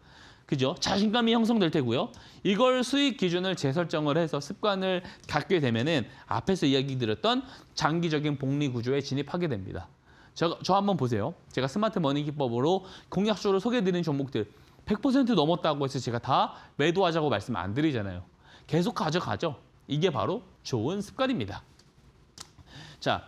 그죠? 자신감이 형성될 테고요. 이걸 수익 기준을 재설정을 해서 습관을 갖게 되면은 앞에서 이야기 드렸던 장기적인 복리 구조에 진입하게 됩니다. 저 한번 보세요. 제가 스마트 머니 기법으로 공약수를 소개해드린 종목들 100% 넘었다고 해서 제가 다 매도하자고 말씀 안 드리잖아요. 계속 가져가죠. 이게 바로 좋은 습관입니다. 자,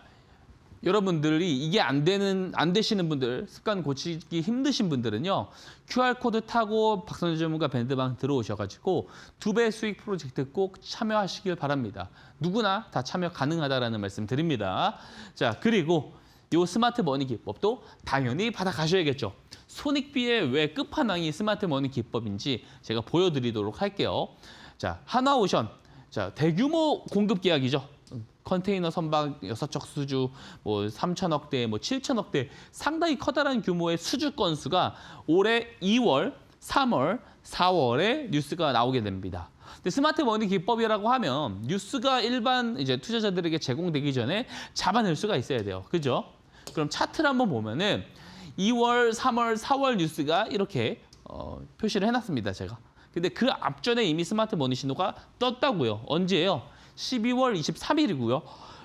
여러분들이 이게 안 되시는 분들, 습관 고치기 힘드신 분들은요. QR코드 타고 박성재 전문가 밴드방 들어오셔가지고 2배 수익 프로젝트 꼭 참여하시길 바랍니다. 누구나 다 참여 가능하다라는 말씀 드립니다. 자, 그리고 이 스마트 머니 기법도 당연히 받아가셔야겠죠. 손익비의 왜 끝판왕이 스마트 머니 기법인지 제가 보여드리도록 할게요. 자, 하나오션. 자, 대규모 공급 계약이죠. 컨테이너 선박 6척 수주, 3천억대, 7천억대 상당히 커다란 규모의 수주 건수가 올해 2월, 3월, 4월에 뉴스가 나오게 됩니다. 근데 스마트 머니 기법이라고 하면 뉴스가 일반 이제 투자자들에게 제공되기 전에 잡아낼 수가 있어야 돼요. 그죠? 그럼 차트를 한번 보면은 2월, 3월, 4월 뉴스가 이렇게 표시를 해놨습니다. 제가. 근데 그 앞전에 이미 스마트 머니 신호가 떴다고요. 언제예요? 12월 23일이고요.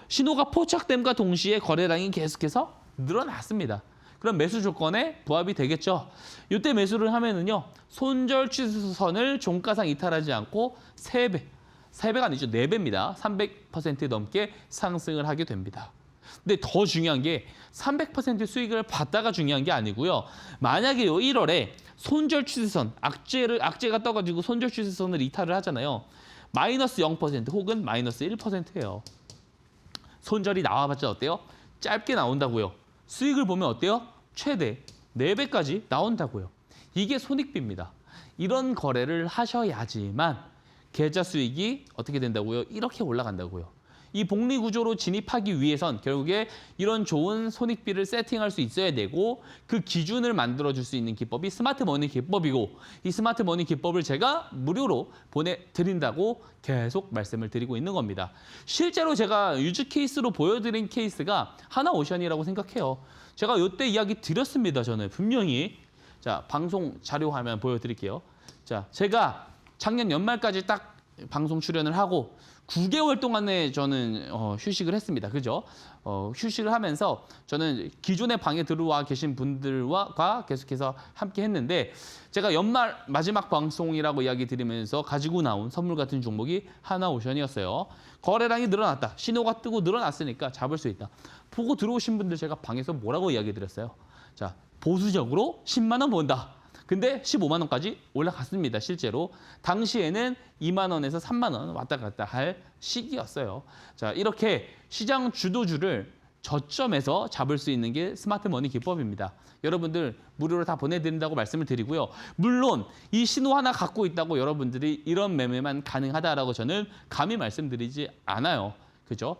신호가 포착됨과 동시에 거래량이 계속해서 늘어났습니다. 그럼 매수 조건에 부합이 되겠죠. 이때 매수를 하면은요. 손절 추세선을 종가상 이탈하지 않고 3배가 아니죠. 4배입니다. 300% 넘게 상승을 하게 됩니다. 근데 더 중요한 게 300% 수익을 받다가 중요한 게 아니고요. 만약에 1월에 손절 추세선, 악재가 떠가지고 손절 추세선을 이탈을 하잖아요. 마이너스 0% 혹은 마이너스 1%예요. 손절이 나와봤자 어때요? 짧게 나온다고요. 수익을 보면 어때요? 최대 4배까지 나온다고요. 이게 손익비입니다. 이런 거래를 하셔야지만 계좌 수익이 어떻게 된다고요? 이렇게 올라간다고요. 이 복리 구조로 진입하기 위해선 결국에 이런 좋은 손익비를 세팅할 수 있어야 되고 그 기준을 만들어줄 수 있는 기법이 스마트 머니 기법이고 이 스마트 머니 기법을 제가 무료로 보내드린다고 계속 말씀을 드리고 있는 겁니다. 실제로 제가 유즈 케이스로 보여드린 케이스가 하나오션이라고 생각해요. 제가 이때 이야기 드렸습니다. 저는 분명히. 자, 방송 자료 화면 보여드릴게요. 자, 제가 작년 연말까지 딱 방송 출연을 하고 9개월 동안에 저는 휴식을 했습니다. 그죠? 휴식을 하면서 저는 기존의 방에 들어와 계신 분들과 계속해서 함께 했는데 제가 연말 마지막 방송이라고 이야기 드리면서 가지고 나온 선물 같은 종목이 하나오션이었어요. 거래량이 늘어났다. 신호가 뜨고 늘어났으니까 잡을 수 있다. 보고 들어오신 분들 제가 방에서 뭐라고 이야기 드렸어요? 자, 보수적으로 10만 원 본다. 근데 15만 원까지 올라갔습니다. 실제로. 당시에는 2만 원에서 3만 원 왔다 갔다 할 시기였어요. 자, 이렇게 시장 주도주를 저점에서 잡을 수 있는 게 스마트 머니 기법입니다. 여러분들 무료로 다 보내드린다고 말씀을 드리고요. 물론 이 신호 하나 갖고 있다고 여러분들이 이런 매매만 가능하다라고 저는 감히 말씀드리지 않아요. 그죠?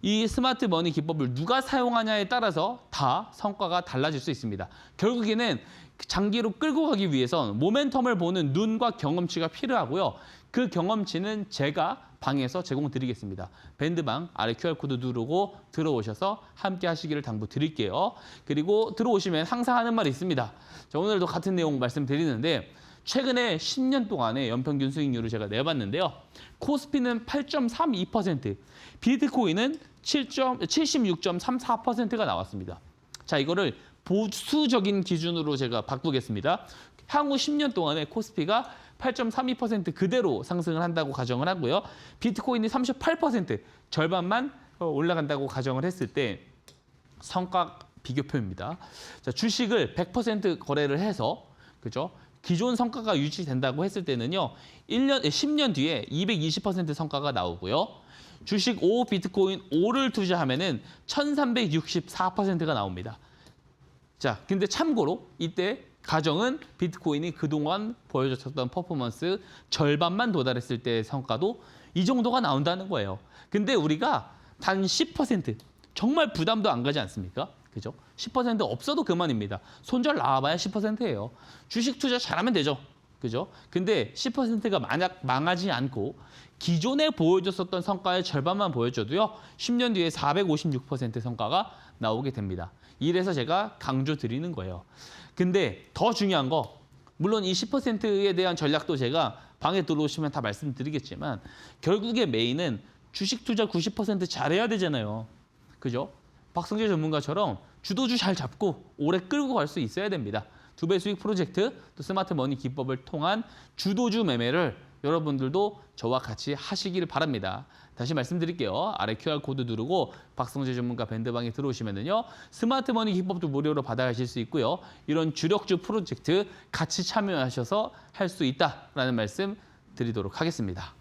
이 스마트 머니 기법을 누가 사용하냐에 따라서 다 성과가 달라질 수 있습니다. 결국에는 장기로 끌고 가기 위해선 모멘텀을 보는 눈과 경험치가 필요하고요. 그 경험치는 제가 방에서 제공드리겠습니다. 밴드방 아래 QR코드 누르고 들어오셔서 함께 하시기를 당부드릴게요. 그리고 들어오시면 항상 하는 말이 있습니다. 자, 오늘도 같은 내용 말씀드리는데 최근에 10년 동안의 연평균 수익률을 제가 내봤는데요. 코스피는 8.32%, 비트코인은 76.34%가 나왔습니다. 자, 이거를 보수적인 기준으로 제가 바꾸겠습니다. 향후 10년 동안에 코스피가 8.32% 그대로 상승을 한다고 가정을 하고요. 비트코인이 38% 절반만 올라간다고 가정을 했을 때 성과 비교표입니다. 자, 주식을 100% 거래를 해서 그죠? 기존 성과가 유지된다고 했을 때는요. 10년 뒤에 220% 성과가 나오고요. 주식 5, 비트코인 5를 투자하면은 1364%가 나옵니다. 자, 근데 참고로 이때 가정은 비트코인이 그동안 보여줬던 퍼포먼스 절반만 도달했을 때의 성과도 이 정도가 나온다는 거예요. 근데 우리가 단 10% 정말 부담도 안 가지 않습니까? 그죠? 10% 없어도 그만입니다. 손절 나와봐야 10%예요. 주식 투자 잘하면 되죠. 그죠? 근데 10%가 만약 망하지 않고 기존에 보여줬었던 성과의 절반만 보여줘도요. 10년 뒤에 456% 성과가 나오게 됩니다. 이래서 제가 강조 드리는 거예요. 근데 더 중요한 거, 물론 이 10%에 대한 전략도 제가 방에 들어오시면 다 말씀드리겠지만 결국에 메인은 주식 투자 90% 잘해야 되잖아요. 그죠? 박성재 전문가처럼 주도주 잘 잡고 오래 끌고 갈 수 있어야 됩니다. 2배 수익 프로젝트, 또 스마트 머니 기법을 통한 주도주 매매를 여러분들도 저와 같이 하시길 바랍니다. 다시 말씀드릴게요. 아래 QR코드 누르고 박성재 전문가 밴드방에 들어오시면요. 스마트 머니 기법도 무료로 받아가실 수 있고요. 이런 주력주 프로젝트 같이 참여하셔서 할 수 있다라는 말씀 드리도록 하겠습니다.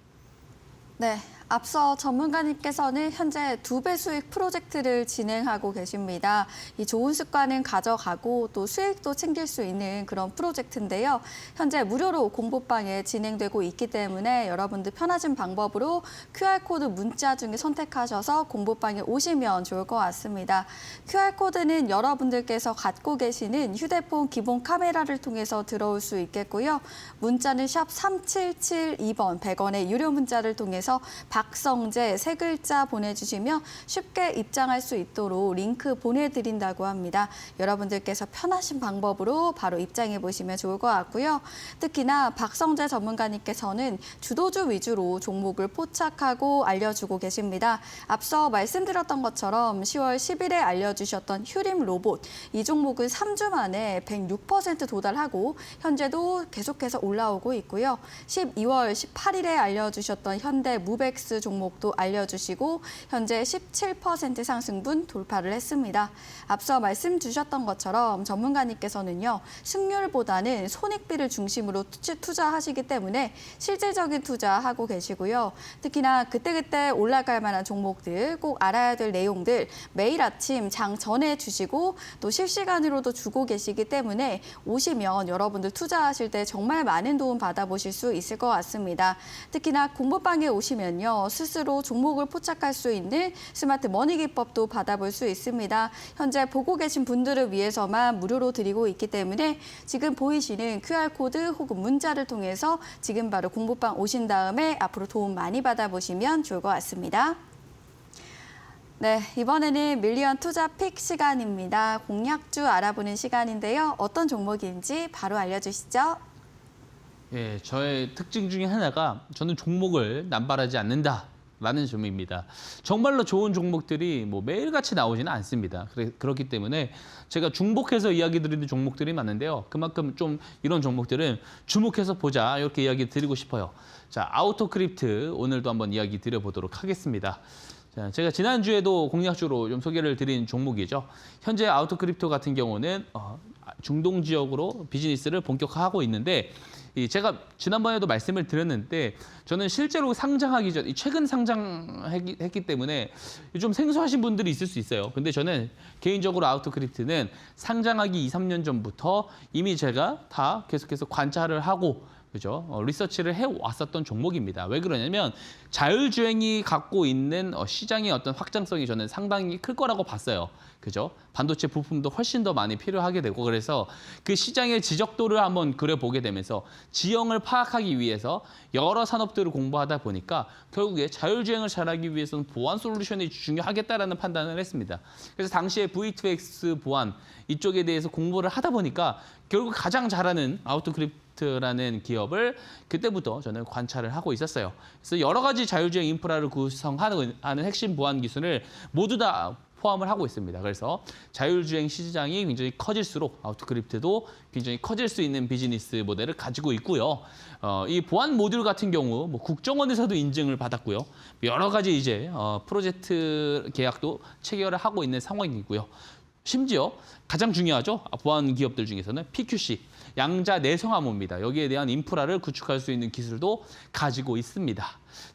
네, 앞서 전문가님께서는 현재 2배 수익 프로젝트를 진행하고 계십니다. 이 좋은 습관은 가져가고 또 수익도 챙길 수 있는 그런 프로젝트인데요. 현재 무료로 공부방에 진행되고 있기 때문에 여러분들 편하신 방법으로 QR코드 문자 중에 선택하셔서 공부방에 오시면 좋을 것 같습니다. QR코드는 여러분들께서 갖고 계시는 휴대폰 기본 카메라를 통해서 들어올 수 있겠고요. 문자는 샵 3772번 100원의 유료 문자를 통해서 박성재 3글자 보내주시면 쉽게 입장할 수 있도록 링크 보내드린다고 합니다. 여러분들께서 편하신 방법으로 바로 입장해 보시면 좋을 것 같고요. 특히나 박성재 전문가님께서는 주도주 위주로 종목을 포착하고 알려주고 계십니다. 앞서 말씀드렸던 것처럼 10월 10일에 알려주셨던 휴림 로봇, 이 종목은 3주 만에 106% 도달하고 현재도 계속해서 올라오고 있고요. 12월 18일에 알려주셨던 현대 무백 뉴스 종목도 알려주시고 현재 17% 상승분 돌파를 했습니다. 앞서 말씀 주셨던 것처럼 전문가님께서는요. 승률보다는 손익비를 중심으로 투자하시기 때문에 실질적인 투자하고 계시고요. 특히나 그때그때 올라갈 만한 종목들, 꼭 알아야 될 내용들 매일 아침 장 전에 주시고 또 실시간으로도 주고 계시기 때문에 오시면 여러분들 투자하실 때 정말 많은 도움 받아보실 수 있을 것 같습니다. 특히나 공부방에 오시면요. 스스로 종목을 포착할 수 있는 스마트 머니 기법도 받아볼 수 있습니다. 현재 보고 계신 분들을 위해서만 무료로 드리고 있기 때문에 지금 보이시는 QR코드 혹은 문자를 통해서 지금 바로 공부방 오신 다음에 앞으로 도움 많이 받아보시면 좋을 것 같습니다. 네, 이번에는 밀리언 투자 픽 시간입니다. 공략주 알아보는 시간인데요. 어떤 종목인지 바로 알려주시죠. 예, 저의 특징 중에 하나가 저는 종목을 남발하지 않는다라는 점입니다. 정말로 좋은 종목들이 뭐 매일같이 나오지는 않습니다. 그렇기 때문에 제가 중복해서 이야기 드리는 종목들이 많은데요. 그만큼 좀 이런 종목들은 주목해서 보자 이렇게 이야기 드리고 싶어요. 자, 아우토크립트 오늘도 한번 이야기 드려보도록 하겠습니다. 자, 제가 지난주에도 공략주로 좀 소개를 드린 종목이죠. 현재 아우토크립토 같은 경우는 중동 지역으로 비즈니스를 본격화하고 있는데 제가 지난번에도 말씀을 드렸는데 저는 실제로 상장하기 전, 최근 상장했기 때문에 좀 생소하신 분들이 있을 수 있어요. 근데 저는 개인적으로 아우토크립트는 상장하기 2, 3년 전부터 이미 제가 다 계속해서 관찰을 하고 그죠? 리서치를 해왔었던 종목입니다. 왜 그러냐면 자율주행이 갖고 있는 시장의 어떤 확장성이 저는 상당히 클 거라고 봤어요. 그죠? 반도체 부품도 훨씬 더 많이 필요하게 되고 그래서 그 시장의 지적도를 한번 그려보게 되면서 지형을 파악하기 위해서 여러 산업들을 공부하다 보니까 결국에 자율주행을 잘하기 위해서는 보안 솔루션이 중요하겠다라는 판단을 했습니다. 그래서 당시에 V2X 보안 이쪽에 대해서 공부를 하다 보니까 결국 가장 잘하는 아우토크립트라는 기업을 그때부터 저는 관찰을 하고 있었어요. 그래서 여러 가지 자율주행 인프라를 구성하는 핵심 보안 기술을 모두 다 포함을 하고 있습니다. 그래서 자율주행 시장이 굉장히 커질수록 아우토크립트도 굉장히 커질 수 있는 비즈니스 모델을 가지고 있고요. 이 보안 모듈 같은 경우 뭐 국정원에서도 인증을 받았고요. 여러 가지 이제 프로젝트 계약도 체결을 하고 있는 상황이고요. 심지어 가장 중요하죠. 보안 기업들 중에서는 PQC, 양자 내성 암호입니다. 여기에 대한 인프라를 구축할 수 있는 기술도 가지고 있습니다.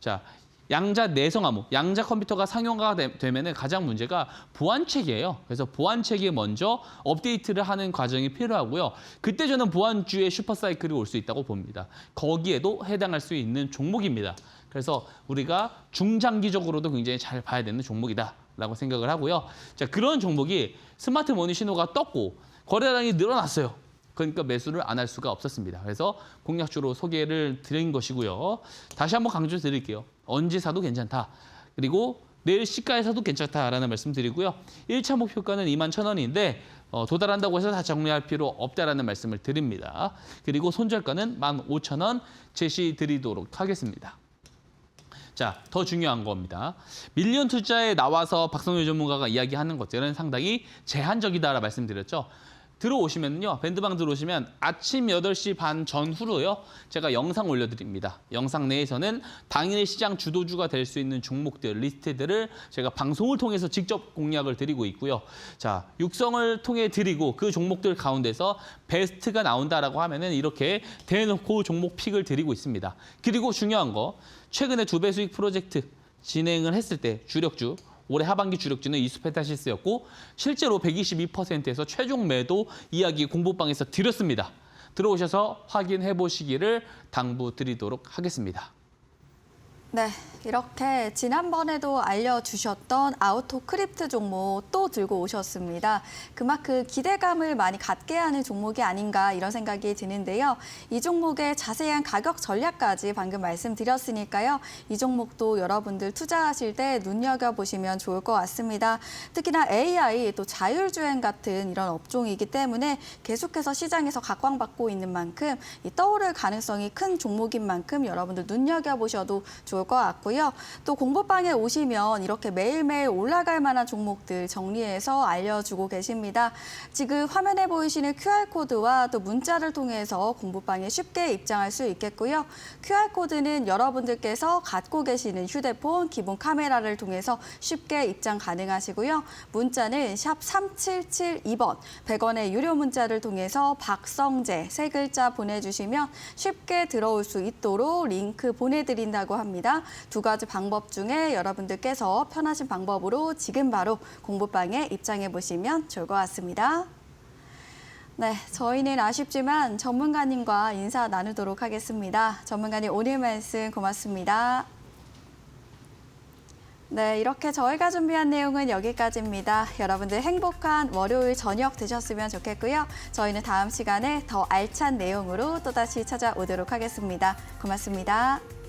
자, 양자 내성 암호, 양자 컴퓨터가 상용화가 되면 가장 문제가 보안책이에요. 그래서 보안책에 먼저 업데이트를 하는 과정이 필요하고요. 그때 저는 보안주의 슈퍼사이클이 올 수 있다고 봅니다. 거기에도 해당할 수 있는 종목입니다. 그래서 우리가 중장기적으로도 굉장히 잘 봐야 되는 종목이다라고 생각을 하고요. 자, 그런 종목이 스마트 머니 신호가 떴고 거래량이 늘어났어요. 그러니까 매수를 안 할 수가 없었습니다. 그래서 공략주로 소개를 드린 것이고요. 다시 한번 강조 드릴게요. 언제 사도 괜찮다. 그리고 내일 시가에 사도 괜찮다라는 말씀 드리고요. 1차 목표가는 21,000원인데 도달한다고 해서 다 정리할 필요 없다라는 말씀을 드립니다. 그리고 손절가는 15,000원 제시 드리도록 하겠습니다. 자, 더 중요한 겁니다. 밀리언 투자에 나와서 박성효 전문가가 이야기하는 것들은 상당히 제한적이다라 말씀드렸죠. 들어오시면요. 밴드방 들어오시면 아침 8시 반 전후로요. 제가 영상 올려드립니다. 영상 내에서는 당일 시장 주도주가 될 수 있는 종목들, 리스트들을 제가 방송을 통해서 직접 공략을 드리고 있고요. 자, 육성을 통해 드리고 그 종목들 가운데서 베스트가 나온다라고 하면은 이렇게 대놓고 종목 픽을 드리고 있습니다. 그리고 중요한 거, 최근에 2배 수익 프로젝트 진행을 했을 때 주력주, 올해 하반기 주력주는 이수페타시스였고 실제로 122%에서 최종 매도 이야기 공부방에서 드렸습니다. 들어오셔서 확인해 보시기를 당부드리도록 하겠습니다. 네, 이렇게 지난번에도 알려주셨던 아우토크립트 종목 또 들고 오셨습니다. 그만큼 기대감을 많이 갖게 하는 종목이 아닌가 이런 생각이 드는데요. 이 종목의 자세한 가격 전략까지 방금 말씀드렸으니까요. 이 종목도 여러분들 투자하실 때 눈여겨보시면 좋을 것 같습니다. 특히나 AI 또 자율주행 같은 이런 업종이기 때문에 계속해서 시장에서 각광받고 있는 만큼 이 떠오를 가능성이 큰 종목인 만큼 여러분들 눈여겨보셔도 좋을 좋을 것 같고요. 또 공부방에 오시면 이렇게 매일매일 올라갈 만한 종목들 정리해서 알려주고 계십니다. 지금 화면에 보이시는 QR코드와 또 문자를 통해서 공부방에 쉽게 입장할 수 있겠고요. QR코드는 여러분들께서 갖고 계시는 휴대폰 기본 카메라를 통해서 쉽게 입장 가능하시고요. 문자는 샵 3772번 100원의 유료 문자를 통해서 박성재 세 글자 보내주시면 쉽게 들어올 수 있도록 링크 보내드린다고 합니다. 두 가지 방법 중에 여러분들께서 편하신 방법으로 지금 바로 공부방에 입장해 보시면 좋을 것 같습니다. 네, 저희는 아쉽지만 전문가님과 인사 나누도록 하겠습니다. 전문가님 오늘 말씀 고맙습니다. 네, 이렇게 저희가 준비한 내용은 여기까지입니다. 여러분들 행복한 월요일 저녁 되셨으면 좋겠고요. 저희는 다음 시간에 더 알찬 내용으로 또다시 찾아오도록 하겠습니다. 고맙습니다.